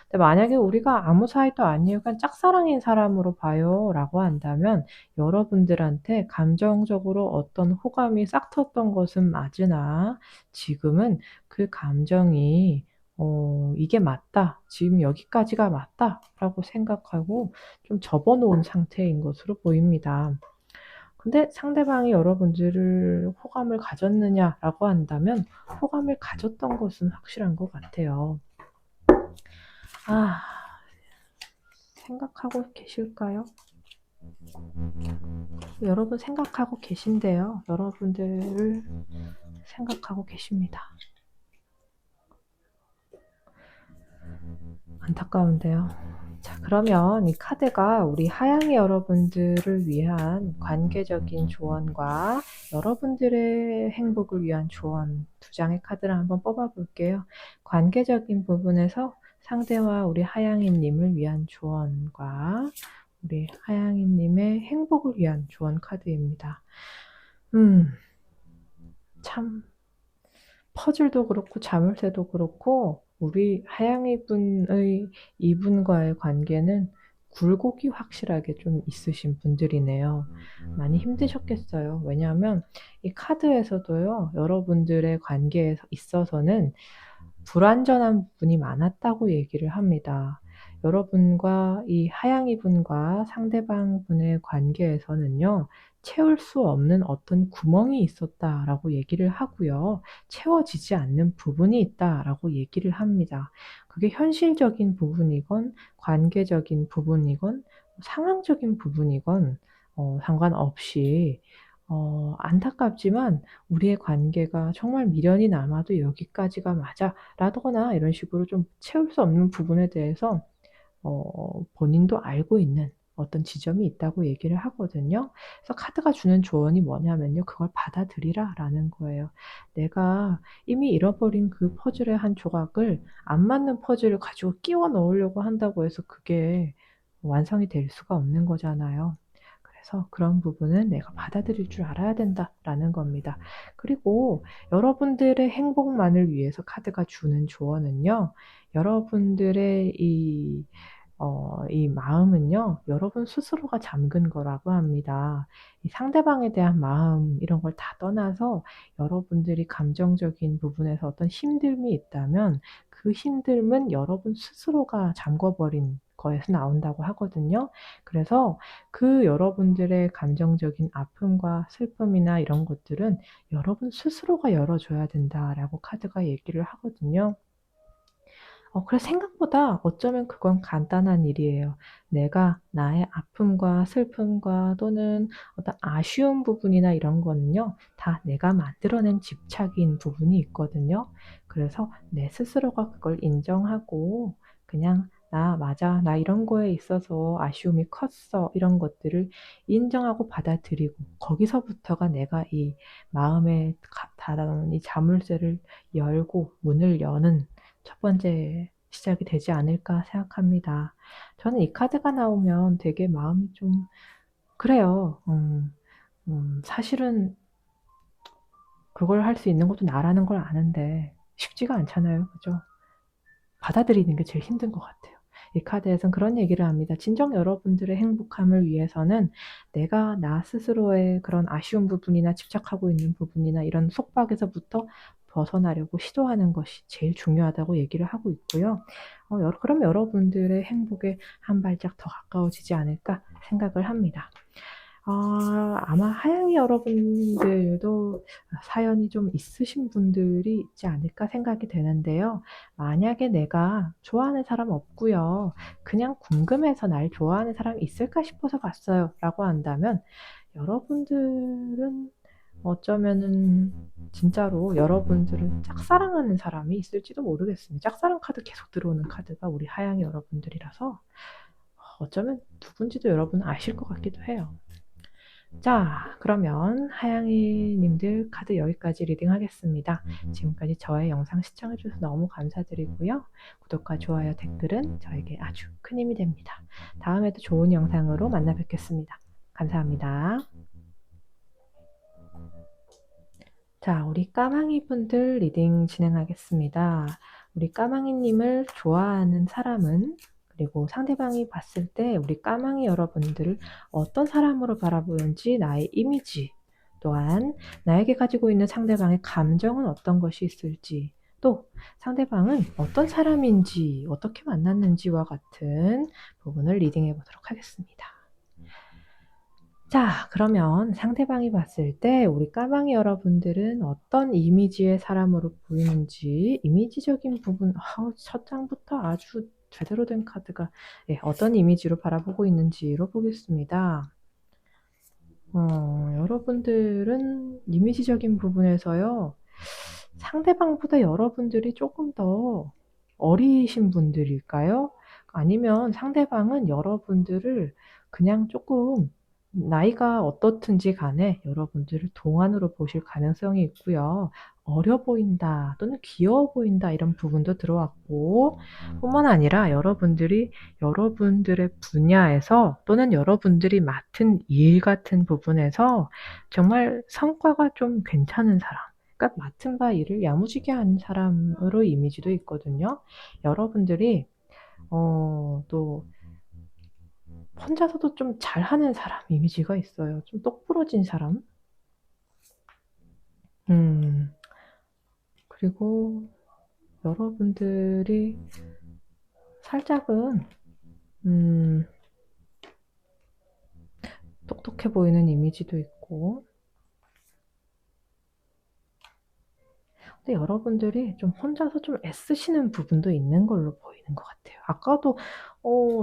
[SPEAKER 1] 근데 만약에 우리가 아무 사이도 아니에요. 그냥 짝사랑인 사람으로 봐요라고 한다면 여러분들한테 감정적으로 어떤 호감이 싹 텄던 것은 맞으나 지금은 그 감정이 '이게 맞다. 지금 여기까지가 맞다.'라고 생각하고 좀 접어 놓은 상태인 것으로 보입니다. 근데 상대방이 여러분들을 호감을 가졌느냐라고 한다면 호감을 가졌던 것은 확실한 것 같아요. 생각하고 계실까요? 여러분 생각하고 계신데요. 여러분들을 생각하고 계십니다. 안타까운데요. 자, 그러면 이 카드가 우리 하양이 여러분들을 위한 관계적인 조언과 여러분들의 행복을 위한 조언 두 장의 카드를 한번 뽑아볼게요. 관계적인 부분에서 상대와 우리 하양이님을 위한 조언과 우리 하양이님의 행복을 위한 조언 카드입니다. 참 퍼즐도 그렇고 자물쇠도 그렇고 우리 하양이 분의 이분과의 관계는 굴곡이 확실하게 좀 있으신 분들이네요. 많이 힘드셨겠어요. 왜냐하면 이 카드에서도요, 여러분들의 관계에 있어서는 불완전한 부분이 많았다고 얘기를 합니다. 여러분과 이 하양이 분과 상대방 분의 관계에서는요, 채울 수 없는 어떤 구멍이 있었다라고 얘기를 하고요. 채워지지 않는 부분이 있다라고 얘기를 합니다. 그게 현실적인 부분이건 관계적인 부분이건 상황적인 부분이건 상관없이 안타깝지만 우리의 관계가 정말 미련이 남아도 여기까지가 맞아 라거나 이런 식으로 좀 채울 수 없는 부분에 대해서 본인도 알고 있는 어떤 지점이 있다고 얘기를 하거든요. 그래서 카드가 주는 조언이 뭐냐면요. 그걸 받아들이라 라는 거예요. 내가 이미 잃어버린 그 퍼즐의 한 조각을 안 맞는 퍼즐을 가지고 끼워 넣으려고 한다고 해서 그게 완성이 될 수가 없는 거잖아요. 그래서 그런 부분은 내가 받아들일 줄 알아야 된다라는 겁니다. 그리고 여러분들의 행복만을 위해서 카드가 주는 조언은요. 여러분들의 이 마음은요, 여러분 스스로가 잠근 거라고 합니다. 이 상대방에 대한 마음, 이런 걸 다 떠나서 여러분들이 감정적인 부분에서 어떤 힘듦이 있다면 그 힘듦은 여러분 스스로가 잠궈버린 거에서 나온다고 하거든요. 그래서 그 여러분들의 감정적인 아픔과 슬픔이나 이런 것들은 여러분 스스로가 열어줘야 된다라고 카드가 얘기를 하거든요. 그래서 생각보다 어쩌면 그건 간단한 일이에요. 내가 나의 아픔과 슬픔과 또는 어떤 아쉬운 부분이나 이런 거는요, 다 내가 만들어낸 집착인 부분이 있거든요. 그래서 내 스스로가 그걸 인정하고 그냥 맞아. 나 이런 거에 있어서 아쉬움이 컸어. 이런 것들을 인정하고 받아들이고 거기서부터가 내가 이 마음에 닫아놓은 이 자물쇠를 열고 문을 여는 첫 번째 시작이 되지 않을까 생각합니다. 저는 이 카드가 나오면 되게 마음이 좀 그래요. 사실은 그걸 할 수 있는 것도 나라는 걸 아는데 쉽지가 않잖아요. 그죠? 받아들이는 게 제일 힘든 것 같아요. 이 카드에선 그런 얘기를 합니다. 진정 여러분들의 행복함을 위해서는 내가 나 스스로의 그런 아쉬운 부분이나 집착하고 있는 부분이나 이런 속박에서부터 벗어나려고 시도하는 것이 제일 중요하다고 얘기를 하고 있고요. 그럼 여러분들의 행복에 한 발짝 더 가까워지지 않을까 생각을 합니다. 아마 하양이 여러분들도 사연이 좀 있으신 분들이 있지 않을까 생각이 되는데요. 만약에 내가 좋아하는 사람 없고요. 그냥 궁금해서 날 좋아하는 사람이 있을까 싶어서 봤어요. 라고 한다면 여러분들은 어쩌면은 진짜로 여러분들을 짝사랑하는 사람이 있을지도 모르겠습니다. 짝사랑 카드 계속 들어오는 카드가 우리 하양이 여러분들이라서 어쩌면 누군지도 여러분 아실 것 같기도 해요. 자, 그러면 하양이 님들 카드 여기까지 리딩하겠습니다. 지금까지 저의 영상 시청해주셔서 너무 감사드리고요. 구독과 좋아요, 댓글은 저에게 아주 큰 힘이 됩니다. 다음에도 좋은 영상으로 만나 뵙겠습니다. 감사합니다. 자, 우리 까망이 분들 리딩 진행하겠습니다. 우리 까망이 님을 좋아하는 사람은 그리고 상대방이 봤을 때 우리 까망이 여러분들을 어떤 사람으로 바라보는지 나의 이미지 또한 나에게 가지고 있는 상대방의 감정은 어떤 것이 있을지 또 상대방은 어떤 사람인지 어떻게 만났는지와 같은 부분을 리딩해 보도록 하겠습니다. 자, 그러면 상대방이 봤을 때 우리 까망이 여러분들은 어떤 이미지의 사람으로 보이는지 이미지적인 부분, 첫 장부터 아주 제대로 된 카드가 어떤 이미지로 바라보고 있는지로 보겠습니다. 여러분들은 이미지적인 부분에서요, 상대방보다 여러분들이 조금 더 어리신 분들일까요? 아니면 상대방은 여러분들을 그냥 조금 나이가 어떻든지 간에 여러분들을 동안으로 보실 가능성이 있고요. 어려 보인다 또는 귀여워 보인다 이런 부분도 들어왔고, 뿐만 아니라 여러분들이 여러분들의 분야에서 또는 여러분들이 맡은 일 같은 부분에서 정말 성과가 좀 괜찮은 사람, 그러니까 맡은 바 일을 야무지게 하는 사람으로 이미지도 있거든요. 여러분들이 또 혼자서도 좀 잘하는 사람 이미지가 있어요. 좀 똑부러진 사람. 그리고 여러분들이 살짝은 똑똑해 보이는 이미지도 있고, 근데 여러분들이 좀 혼자서 좀 애쓰시는 부분도 있는 걸로 보이는 것 같아요. 아까도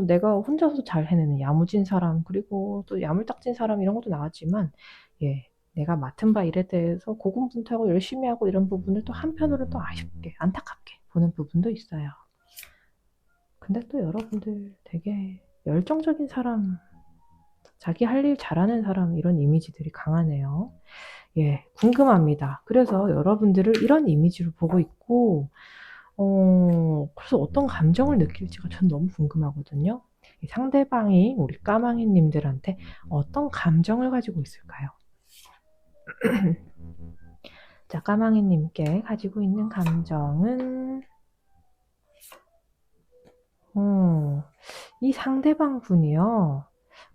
[SPEAKER 1] 내가 혼자서 잘 해내는 야무진 사람, 그리고 또 야물딱진 사람 이런 것도 나왔지만, 내가 맡은 바 일에 대해서 고군분투하고 열심히 하고 이런 부분을 또 한편으로 또 아쉽게, 안타깝게 보는 부분도 있어요. 근데 또 여러분들 되게 열정적인 사람, 자기 할 일 잘하는 사람 이런 이미지들이 강하네요. 궁금합니다. 그래서 여러분들을 이런 이미지로 보고 있고, 그래서 어떤 감정을 느낄지가 전 너무 궁금하거든요. 이 상대방이 우리 까망이님들한테 어떤 감정을 가지고 있을까요? 자, 까망이님께 가지고 있는 감정은, 이 상대방 분이요.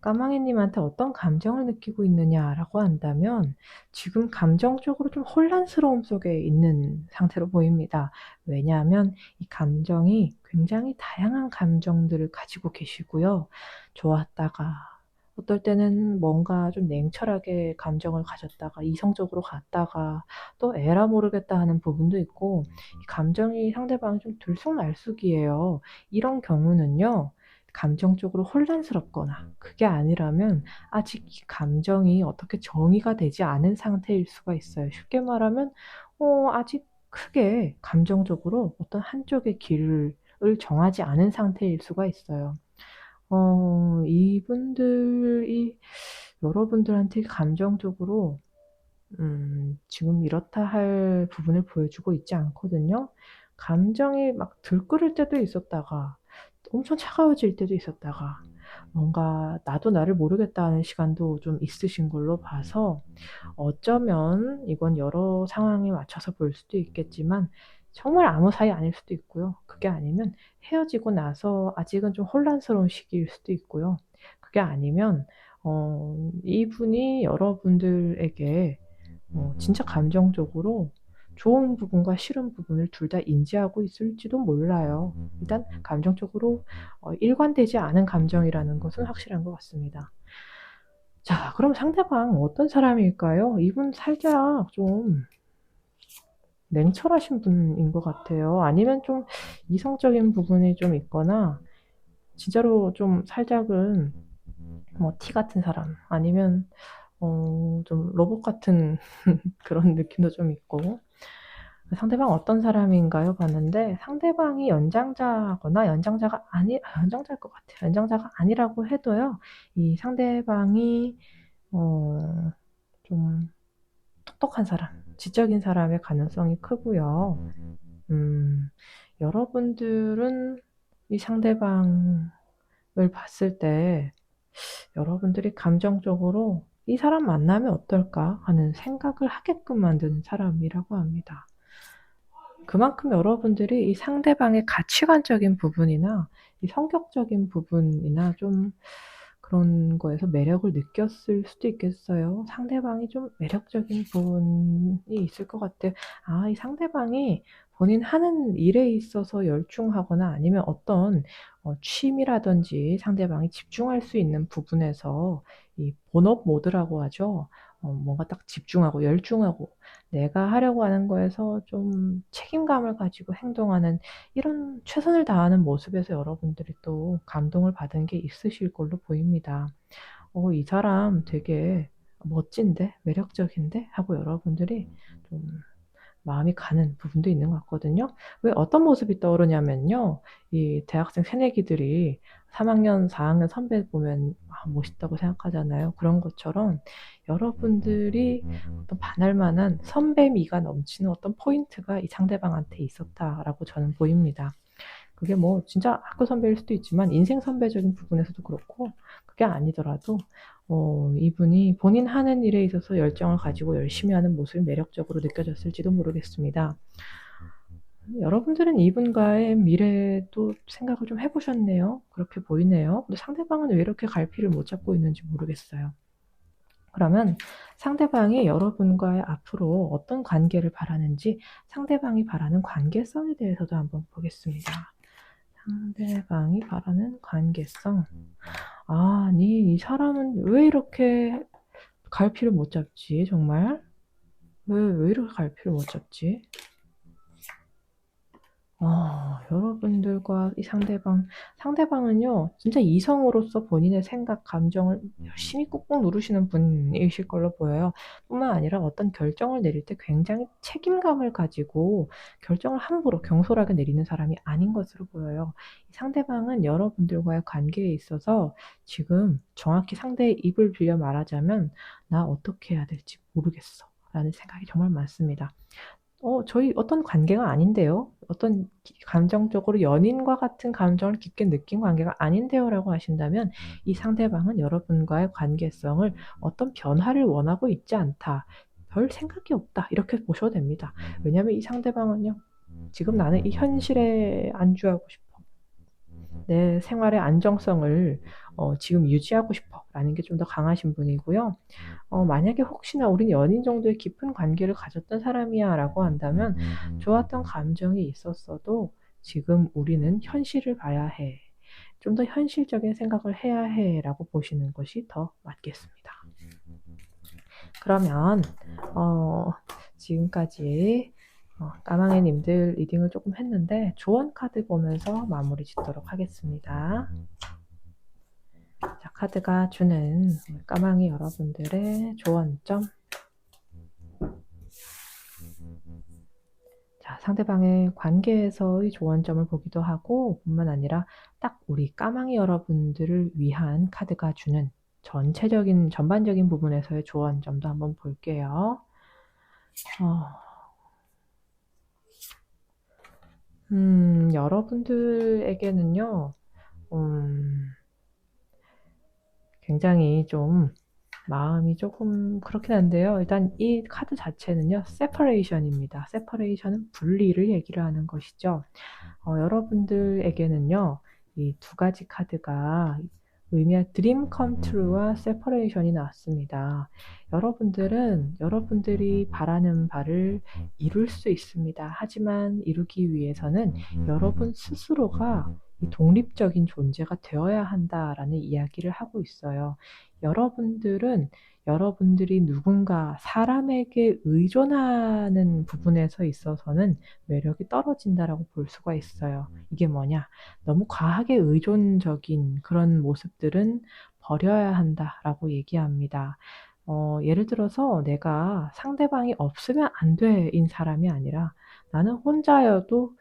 [SPEAKER 1] 까망이님한테 어떤 감정을 느끼고 있느냐라고 한다면 지금 감정적으로 좀 혼란스러움 속에 있는 상태로 보입니다. 왜냐하면 이 감정이 굉장히 다양한 감정들을 가지고 계시고요. 좋았다가 어떨 때는 뭔가 좀 냉철하게 감정을 가졌다가 이성적으로 갔다가 또 에라 모르겠다 하는 부분도 있고, 이 감정이 상대방이 좀 들쑥날쑥이에요. 이런 경우는요, 감정적으로 혼란스럽거나 그게 아니라면 아직 이 감정이 어떻게 정의가 되지 않은 상태일 수가 있어요. 쉽게 말하면 아직 크게 감정적으로 어떤 한쪽의 길을 정하지 않은 상태일 수가 있어요. 이분들이 여러분들한테 감정적으로 지금 이렇다 할 부분을 보여주고 있지 않거든요. 감정이 막 들끓을 때도 있었다가 엄청 차가워질 때도 있었다가 뭔가 나도 나를 모르겠다 하는 시간도 좀 있으신 걸로 봐서, 어쩌면 이건 여러 상황에 맞춰서 볼 수도 있겠지만 정말 아무 사이 아닐 수도 있고요. 그게 아니면 헤어지고 나서 아직은 좀 혼란스러운 시기일 수도 있고요. 그게 아니면 이분이 여러분들에게 진짜 감정적으로 좋은 부분과 싫은 부분을 둘 다 인지하고 있을지도 몰라요. 일단 감정적으로 일관되지 않은 감정이라는 것은 확실한 것 같습니다. 자, 그럼 상대방 어떤 사람일까요? 이분 살짝 좀 냉철하신 분인 것 같아요. 아니면 좀 이성적인 부분이 좀 있거나, 진짜로 좀 살짝은 뭐 티 같은 사람, 아니면 좀 로봇 같은 그런 느낌도 좀 있고. 상대방 어떤 사람인가요? 봤는데 상대방이 연장자거나 연장자일 것 같아요. 연장자가 아니라고 해도요, 이 상대방이 좀 똑똑한 사람, 지적인 사람의 가능성이 크고요. 여러분들은 이 상대방을 봤을 때 여러분들이 감정적으로 이 사람 만나면 어떨까 하는 생각을 하게끔 만드는 사람이라고 합니다. 그만큼 여러분들이 이 상대방의 가치관적인 부분이나 이 성격적인 부분이나 좀 그런 거에서 매력을 느꼈을 수도 있겠어요. 상대방이 좀 매력적인 부분이 있을 것 같아요. 이 상대방이 본인 하는 일에 있어서 열중하거나 아니면 어떤 취미라든지 상대방이 집중할 수 있는 부분에서 이 본업 모드라고 하죠. 뭔가 딱 집중하고 열중하고 내가 하려고 하는 거에서 좀 책임감을 가지고 행동하는 이런 최선을 다하는 모습에서 여러분들이 또 감동을 받은 게 있으실 걸로 보입니다. 이 사람 되게 멋진데? 매력적인데? 하고 여러분들이 좀 마음이 가는 부분도 있는 것 같거든요. 왜 어떤 모습이 떠오르냐면요. 이 대학생 새내기들이 3학년, 4학년 선배 보면 멋있다고 생각하잖아요. 그런 것처럼 여러분들이 어떤 반할 만한 선배미가 넘치는 어떤 포인트가 이 상대방한테 있었다라고 저는 보입니다. 그게 뭐 진짜 학교 선배일 수도 있지만 인생 선배적인 부분에서도 그렇고 그게 아니더라도 이분이 본인 하는 일에 있어서 열정을 가지고 열심히 하는 모습이 매력적으로 느껴졌을지도 모르겠습니다. 여러분들은 이분과의 미래도 생각을 좀 해보셨네요. 그렇게 보이네요. 근데 상대방은 왜 이렇게 갈피를 못 잡고 있는지 모르겠어요. 그러면 상대방이 여러분과의 앞으로 어떤 관계를 바라는지 상대방이 바라는 관계성에 대해서도 한번 보겠습니다. 상대방이 바라는 관계성. 아니, 이 사람은 왜 이렇게 갈피를 못 잡지, 정말? 왜 이렇게 갈피를 못 잡지? 여러분들과 이 상대방은요, 진짜 이성으로서 본인의 생각, 감정을 열심히 꾹꾹 누르시는 분이실 걸로 보여요. 뿐만 아니라 어떤 결정을 내릴 때 굉장히 책임감을 가지고 결정을 함부로 경솔하게 내리는 사람이 아닌 것으로 보여요. 이 상대방은 여러분들과의 관계에 있어서 지금 정확히 상대의 입을 빌려 말하자면, 나 어떻게 해야 될지 모르겠어. 라는 생각이 정말 많습니다. 저희 어떤 관계가 아닌데요. 어떤 감정적으로 연인과 같은 감정을 깊게 느낀 관계가 아닌데요라고 하신다면 이 상대방은 여러분과의 관계성을 어떤 변화를 원하고 있지 않다. 별 생각이 없다. 이렇게 보셔도 됩니다. 왜냐하면 이 상대방은요. 지금 나는 이 현실에 안주하고 싶어. 내 생활의 안정성을 지금 유지하고 싶어. 라는 게 좀 더 강하신 분이고요. 만약에 혹시나 우린 연인 정도의 깊은 관계를 가졌던 사람이야 라고 한다면 좋았던 감정이 있었어도 지금 우리는 현실을 봐야 해. 좀 더 현실적인 생각을 해야 해 라고 보시는 것이 더 맞겠습니다. 그러면 지금까지 까망이님들 리딩을 조금 했는데 조언 카드 보면서 마무리 짓도록 하겠습니다. 자, 카드가 주는 까망이 여러분들의 조언점. 자, 상대방의 관계에서의 조언점을 보기도 하고 뿐만 아니라 딱 우리 까망이 여러분들을 위한 카드가 주는 전반적인 부분에서의 조언점도 한번 볼게요. 여러분들에게는요, 굉장히 좀 마음이 조금 그렇긴 한데요. 일단 이 카드 자체는요, separation입니다. separation은 분리를 얘기를 하는 것이죠. 여러분들에게는요, 이 두 가지 카드가 의미할 dream come true와 separation이 나왔습니다. 여러분들은 여러분들이 바라는 바를 이룰 수 있습니다. 하지만 이루기 위해서는 여러분 스스로가 이 독립적인 존재가 되어야 한다라는 이야기를 하고 있어요. 여러분들은 여러분들이 누군가 사람에게 의존하는 부분에서 있어서는 매력이 떨어진다라고 볼 수가 있어요. 이게 뭐냐? 너무 과하게 의존적인 그런 모습들은 버려야 한다라고 얘기합니다. 예를 들어서 내가 상대방이 없으면 안 돼인 사람이 아니라 나는 혼자여도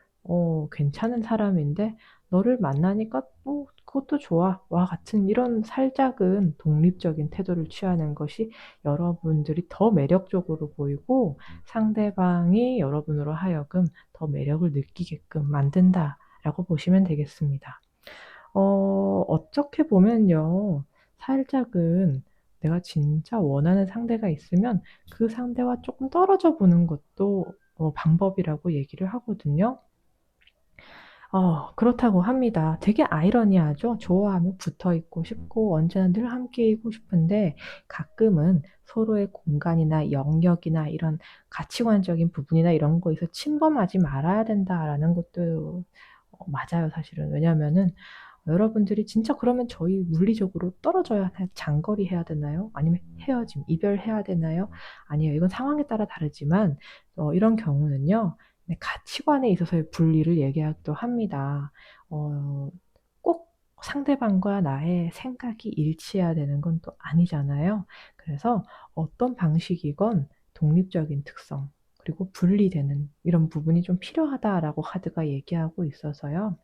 [SPEAKER 1] 괜찮은 사람인데 너를 만나니까 그것도 좋아 와 같은 이런 살짝은 독립적인 태도를 취하는 것이 여러분들이 더 매력적으로 보이고 상대방이 여러분으로 하여금 더 매력을 느끼게끔 만든다라고 보시면 되겠습니다. 어떻게 보면요. 살짝은 내가 진짜 원하는 상대가 있으면 그 상대와 조금 떨어져 보는 것도 방법이라고 얘기를 하거든요. 그렇다고 합니다. 되게 아이러니하죠. 좋아하면 붙어 있고 싶고 언제나 늘 함께 있고 싶은데 가끔은 서로의 공간이나 영역이나 이런 가치관적인 부분이나 이런 거에서 침범하지 말아야 된다라는 것도 맞아요, 사실은. 왜냐면은 여러분들이 진짜 그러면 저희 물리적으로 떨어져야 장거리 해야 되나요? 아니면 헤어짐, 이별해야 되나요? 아니요. 이건 상황에 따라 다르지만 이런 경우는요. 네, 가치관에 있어서의 분리를 얘기하기도 합니다. 꼭 상대방과 나의 생각이 일치해야 되는 건 또 아니잖아요. 그래서 어떤 방식이건 독립적인 특성, 그리고 분리되는 이런 부분이 좀 필요하다라고 하드가 얘기하고 있어서요.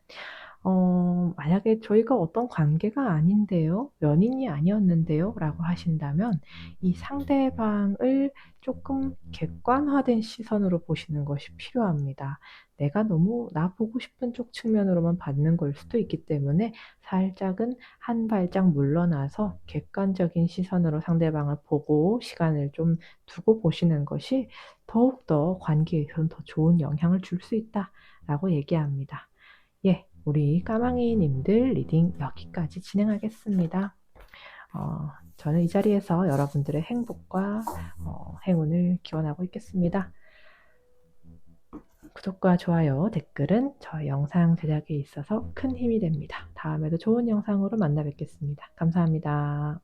[SPEAKER 1] 만약에 저희가 어떤 관계가 아닌데요, 연인이 아니었는데요, 라고 하신다면 이 상대방을 조금 객관화된 시선으로 보시는 것이 필요합니다. 내가 너무 나 보고 싶은 쪽 측면으로만 받는 걸 수도 있기 때문에 살짝은 한 발짝 물러나서 객관적인 시선으로 상대방을 보고 시간을 좀 두고 보시는 것이 더욱더 관계에선 더 좋은 영향을 줄 수 있다라고 얘기합니다. 예, 우리 까망이님들 리딩 여기까지 진행하겠습니다. 저는 이 자리에서 여러분들의 행복과 행운을 기원하고 있겠습니다. 구독과 좋아요, 댓글은 저의 영상 제작에 있어서 큰 힘이 됩니다. 다음에도 좋은 영상으로 만나 뵙겠습니다. 감사합니다.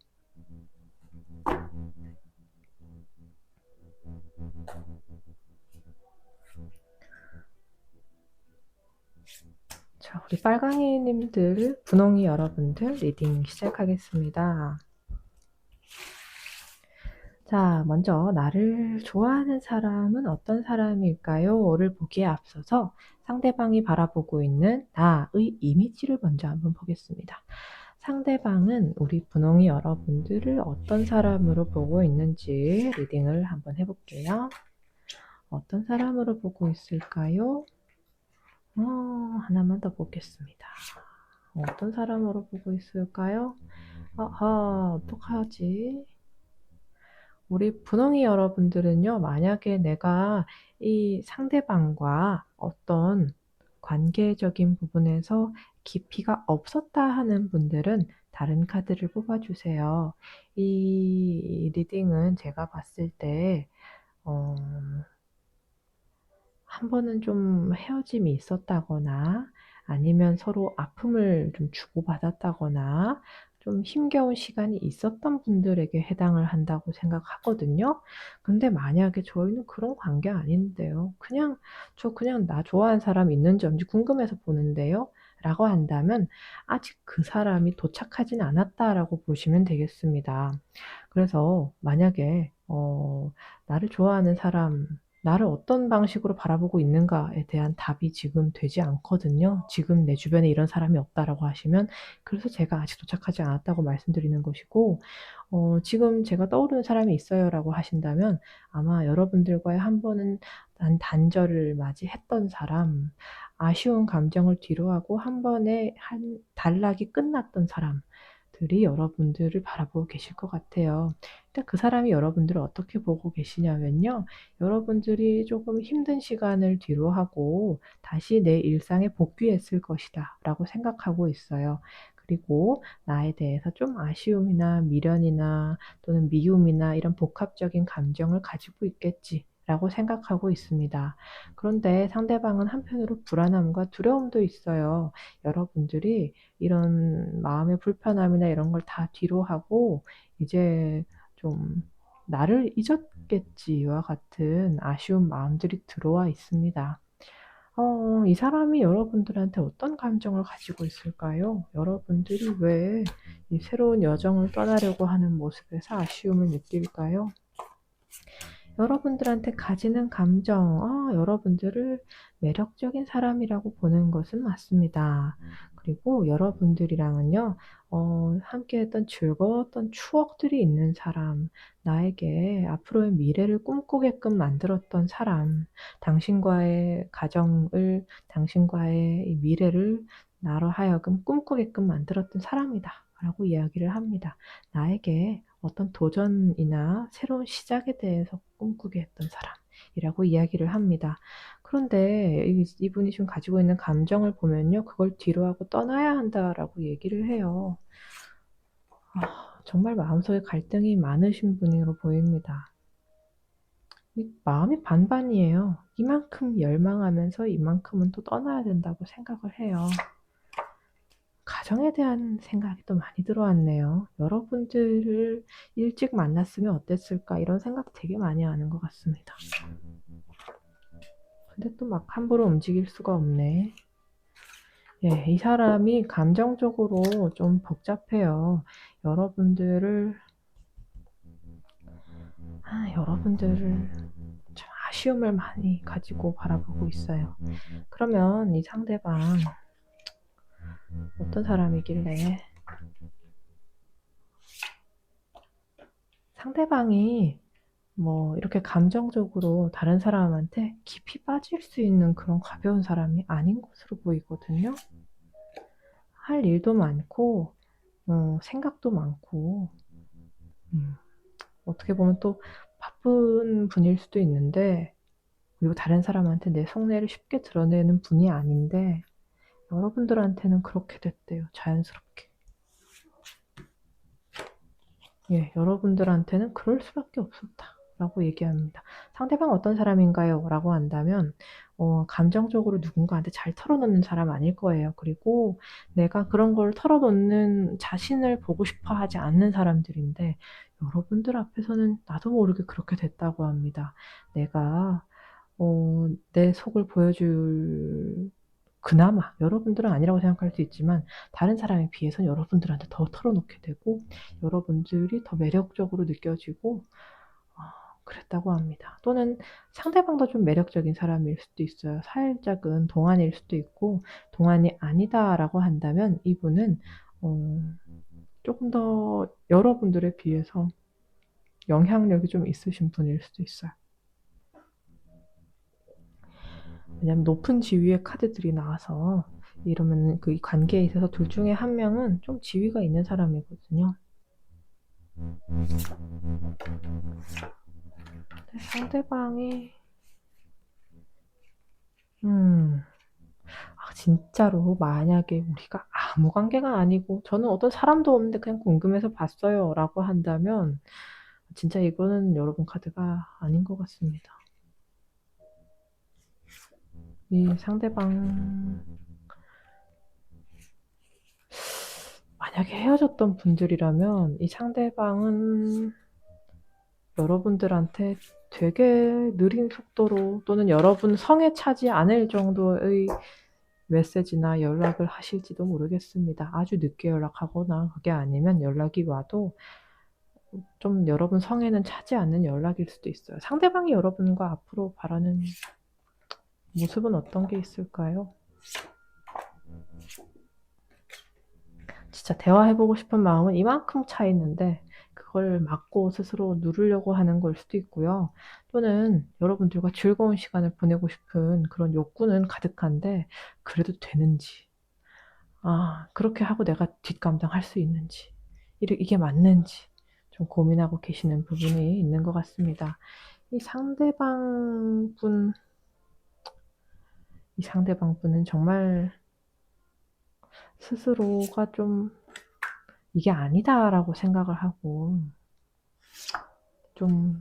[SPEAKER 1] 자, 우리 빨강이님들, 분홍이 여러분들 리딩 시작하겠습니다. 자, 먼저 나를 좋아하는 사람은 어떤 사람일까요?를 보기에 앞서서 상대방이 바라보고 있는 나의 이미지를 먼저 한번 보겠습니다. 상대방은 우리 분홍이 여러분들을 어떤 사람으로 보고 있는지 리딩을 한번 해볼게요. 어떤 사람으로 보고 있을까요? 하나만 더 보겠습니다. 어떤 사람으로 보고 있을까요? 어떡하지? 우리 분홍이 여러분들은요, 만약에 내가 이 상대방과 어떤 관계적인 부분에서 깊이가 없었다 하는 분들은 다른 카드를 뽑아주세요. 이 리딩은 제가 봤을 때, 한 번은 좀 헤어짐이 있었다거나 아니면 서로 아픔을 좀 주고받았다거나 좀 힘겨운 시간이 있었던 분들에게 해당을 한다고 생각하거든요. 근데 만약에 저희는 그런 관계 아닌데요. 저 그냥 나 좋아하는 사람 있는지 없는지 궁금해서 보는데요. 라고 한다면 아직 그 사람이 도착하진 않았다라고 보시면 되겠습니다. 그래서 만약에 나를 좋아하는 사람, 나를 어떤 방식으로 바라보고 있는가에 대한 답이 지금 되지 않거든요. 지금 내 주변에 이런 사람이 없다라고 하시면 그래서 제가 아직 도착하지 않았다고 말씀드리는 것이고 지금 제가 떠오르는 사람이 있어요라고 하신다면 아마 여러분들과의 한 번은 단절을 맞이했던 사람, 아쉬운 감정을 뒤로하고 한 번에 한 단락이 끝났던 사람들이 여러분들을 바라보고 계실 것 같아요. 일단 그 사람이 여러분들을 어떻게 보고 계시냐면요. 여러분들이 조금 힘든 시간을 뒤로하고 다시 내 일상에 복귀했을 것이다 라고 생각하고 있어요. 그리고 나에 대해서 좀 아쉬움이나 미련이나 또는 미움이나 이런 복합적인 감정을 가지고 있겠지 라고 생각하고 있습니다. 그런데 상대방은 한편으로 불안함과 두려움도 있어요. 여러분들이 이런 마음의 불편함이나 이런 걸 다 뒤로 하고 이제 좀 나를 잊었겠지와 같은 아쉬운 마음들이 들어와 있습니다. 이 사람이 여러분들한테 어떤 감정을 가지고 있을까요? 여러분들이 왜 이 새로운 여정을 떠나려고 하는 모습에서 아쉬움을 느낄까요? 여러분들한테 가지는 감정, 여러분들을 매력적인 사람이라고 보는 것은 맞습니다. 그리고 여러분들이랑은요, 함께 했던 즐거웠던 추억들이 있는 사람, 나에게 앞으로의 미래를 꿈꾸게끔 만들었던 사람, 당신과의 가정을, 당신과의 이 미래를 나로 하여금 꿈꾸게끔 만들었던 사람이다. 라고 이야기를 합니다. 나에게 어떤 도전이나 새로운 시작에 대해서 꿈꾸게 했던 사람이라고 이야기를 합니다. 그런데 이분이 지금 가지고 있는 감정을 보면요. 그걸 뒤로하고 떠나야 한다라고 얘기를 해요. 정말 마음속에 갈등이 많으신 분으로 보입니다. 이 마음이 반반이에요. 이만큼 열망하면서 이만큼은 또 떠나야 된다고 생각을 해요. 가정에 대한 생각이 또 많이 들어왔네요. 여러분들을 일찍 만났으면 어땠을까 이런 생각 되게 많이 하는 것 같습니다. 근데 또 막 함부로 움직일 수가 없네. 예, 이 사람이 감정적으로 좀 복잡해요. 여러분들을 참 아쉬움을 많이 가지고 바라보고 있어요. 그러면 이 상대방 어떤 사람이길래 상대방이 뭐 이렇게 감정적으로 다른 사람한테 깊이 빠질 수 있는 그런 가벼운 사람이 아닌 것으로 보이거든요. 할 일도 많고 생각도 많고 어떻게 보면 또 바쁜 분일 수도 있는데, 그리고 다른 사람한테 내 속내를 쉽게 드러내는 분이 아닌데 여러분들한테는 그렇게 됐대요. 자연스럽게. 예, 여러분들한테는 그럴 수밖에 없었다 라고 얘기합니다. 상대방 어떤 사람인가요? 라고 한다면 감정적으로 누군가한테 잘 털어놓는 사람 아닐 거예요. 그리고 내가 그런 걸 털어놓는 자신을 보고 싶어 하지 않는 사람들인데, 여러분들 앞에서는 나도 모르게 그렇게 됐다고 합니다. 내가 내 속을 보여줄, 그나마 여러분들은 아니라고 생각할 수 있지만 다른 사람에 비해서는 여러분들한테 더 털어놓게 되고 여러분들이 더 매력적으로 느껴지고 그랬다고 합니다. 또는 상대방도 좀 매력적인 사람일 수도 있어요. 살짝은 동안일 수도 있고, 동안이 아니다라고 한다면 이분은 조금 더 여러분들에 비해서 영향력이 좀 있으신 분일 수도 있어요. 왜냐면 높은 지위의 카드들이 나와서 이러면 그 관계에 있어서 둘 중에 한 명은 좀 지위가 있는 사람이거든요. 상대방이 진짜로 만약에 우리가 아무 관계가 아니고 저는 어떤 사람도 없는데 그냥 궁금해서 봤어요 라고 한다면 진짜 이거는 여러분 카드가 아닌 것 같습니다. 이 상대방 만약에 헤어졌던 분들이라면 이 상대방은 여러분들한테 되게 느린 속도로 또는 여러분 성에 차지 않을 정도의 메시지나 연락을 하실지도 모르겠습니다. 아주 늦게 연락하거나 그게 아니면 연락이 와도 좀 여러분 성에는 차지 않는 연락일 수도 있어요. 상대방이 여러분과 앞으로 바라는 모습은 어떤 게 있을까요? 진짜 대화해보고 싶은 마음은 이만큼 차 있는데 그걸 막고 스스로 누르려고 하는 걸 수도 있고요. 또는 여러분들과 즐거운 시간을 보내고 싶은 그런 욕구는 가득한데 그래도 되는지, 그렇게 하고 내가 뒷감당할 수 있는지, 이게 맞는지 좀 고민하고 계시는 부분이 있는 것 같습니다. 이 상대방분은 정말 스스로가 좀 이게 아니다라고 생각을 하고 좀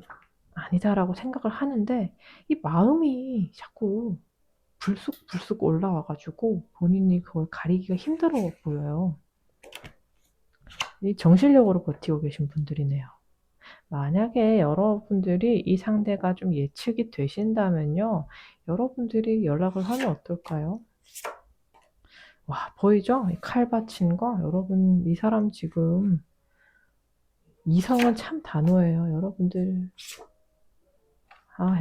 [SPEAKER 1] 아니다라고 생각을 하는데 이 마음이 자꾸 불쑥불쑥 올라와가지고 본인이 그걸 가리기가 힘들어 보여요. 이 정신력으로 버티고 계신 분들이네요. 만약에 여러분들이 이 상대가 좀 예측이 되신다면요, 여러분들이 연락을 하면 어떨까요? 와, 보이죠? 이 칼 받친 거. 여러분, 이 사람 지금 이성은 참 단호해요.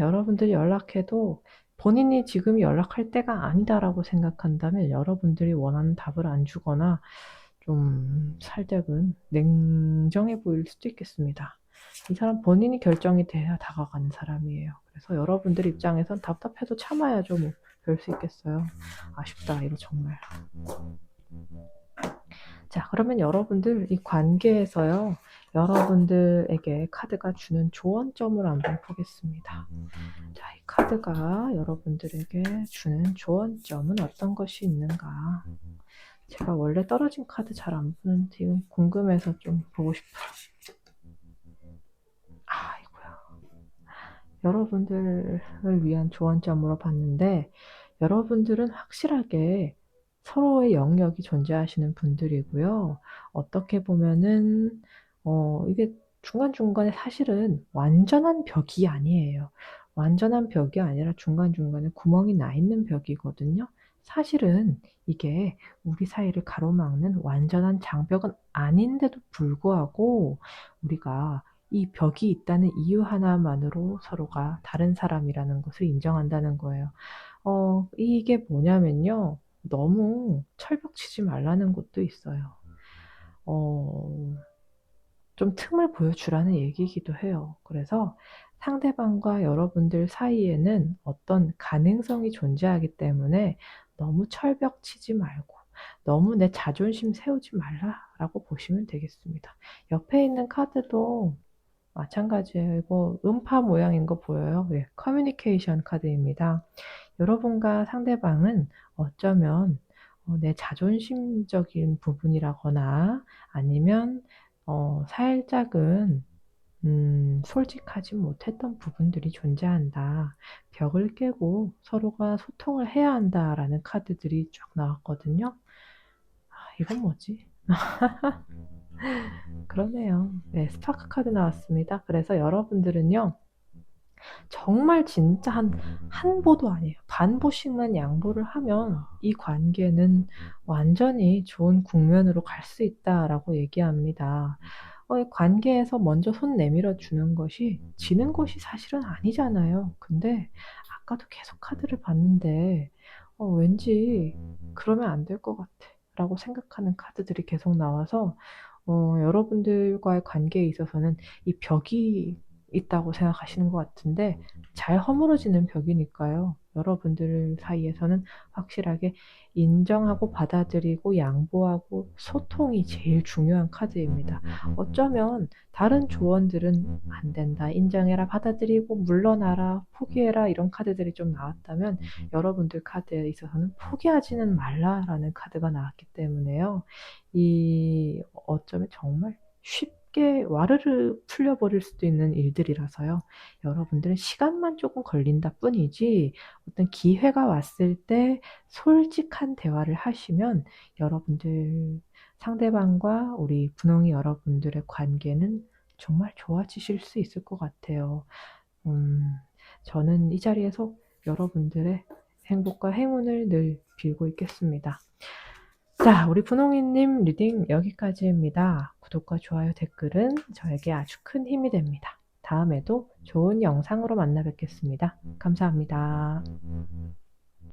[SPEAKER 1] 여러분들이 연락해도 본인이 지금 연락할 때가 아니다라고 생각한다면 여러분들이 원하는 답을 안 주거나 좀 살짝은 냉정해 보일 수도 있겠습니다. 이 사람 본인이 결정이 돼야 다가가는 사람이에요. 그래서 여러분들 입장에선 답답해도 참아야죠. 뭐 별 수 있겠어요. 아쉽다 이거 정말. 자, 그러면 여러분들 이 관계에서요, 여러분들에게 카드가 주는 조언점을 한번 보겠습니다. 자, 이 카드가 여러분들에게 주는 조언점은 어떤 것이 있는가? 제가 원래 떨어진 카드 잘 안 보는데 이건 궁금해서 좀 보고 싶어요. 아이고야. 여러분들을 위한 조언점으로 봤는데, 여러분들은 확실하게 서로의 영역이 존재하시는 분들이고요. 어떻게 보면은 이게 중간중간에 사실은 완전한 벽이 아니에요. 완전한 벽이 아니라 중간중간에 구멍이 나 있는 벽이거든요. 사실은 이게 우리 사이를 가로막는 완전한 장벽은 아닌데도 불구하고 우리가 이 벽이 있다는 이유 하나만으로 서로가 다른 사람이라는 것을 인정한다는 거예요. 이게 뭐냐면요. 너무 철벽 치지 말라는 것도 있어요. 어, 좀 틈을 보여주라는 얘기이기도 해요. 그래서 상대방과 여러분들 사이에는 어떤 가능성이 존재하기 때문에 너무 철벽 치지 말고 너무 내 자존심 세우지 말라라고 보시면 되겠습니다. 옆에 있는 카드도 마찬가지예요. 이거 음파 모양인 거 보여요? 예, 커뮤니케이션 카드입니다. 여러분과 상대방은 어쩌면 내 자존심적인 부분이라거나 아니면 살짝은 솔직하지 못했던 부분들이 존재한다. 벽을 깨고 서로가 소통을 해야 한다라는 카드들이 쫙 나왔거든요. 이건 뭐지? 그러네요. 네, 스파크 카드 나왔습니다. 그래서 여러분들은요, 정말 진짜 한 보도 아니에요. 반 보씩만 양보를 하면 이 관계는 완전히 좋은 국면으로 갈 수 있다라고 얘기합니다. 이 관계에서 먼저 손 내밀어 주는 것이 지는 것이 사실은 아니잖아요. 근데 아까도 계속 카드를 봤는데 왠지 그러면 안 될 것 같아. 라고 생각하는 카드들이 계속 나와서 여러분들과의 관계에 있어서는 이 벽이 있다고 생각하시는 것 같은데 잘 허물어지는 벽이니까요. 여러분들 사이에서는 확실하게 인정하고 받아들이고 양보하고 소통이 제일 중요한 카드입니다. 어쩌면 다른 조언들은 안 된다, 인정해라, 받아들이고 물러나라, 포기해라 이런 카드들이 좀 나왔다면 여러분들 카드에 있어서는 포기하지는 말라라는 카드가 나왔기 때문에요. 이 어쩌면 정말 쉽게 와르르 풀려버릴 수도 있는 일들이라서요. 여러분들은 시간만 조금 걸린다 뿐이지 어떤 기회가 왔을 때 솔직한 대화를 하시면 여러분들 상대방과 우리 분홍이 여러분들의 관계는 정말 좋아지실 수 있을 것 같아요. 저는 이 자리에서 여러분들의 행복과 행운을 늘 빌고 있겠습니다. 자, 우리 분홍이님 리딩 여기까지입니다. 구독과 좋아요, 댓글은 저에게 아주 큰 힘이 됩니다. 다음에도 좋은 영상으로 만나 뵙겠습니다. 감사합니다.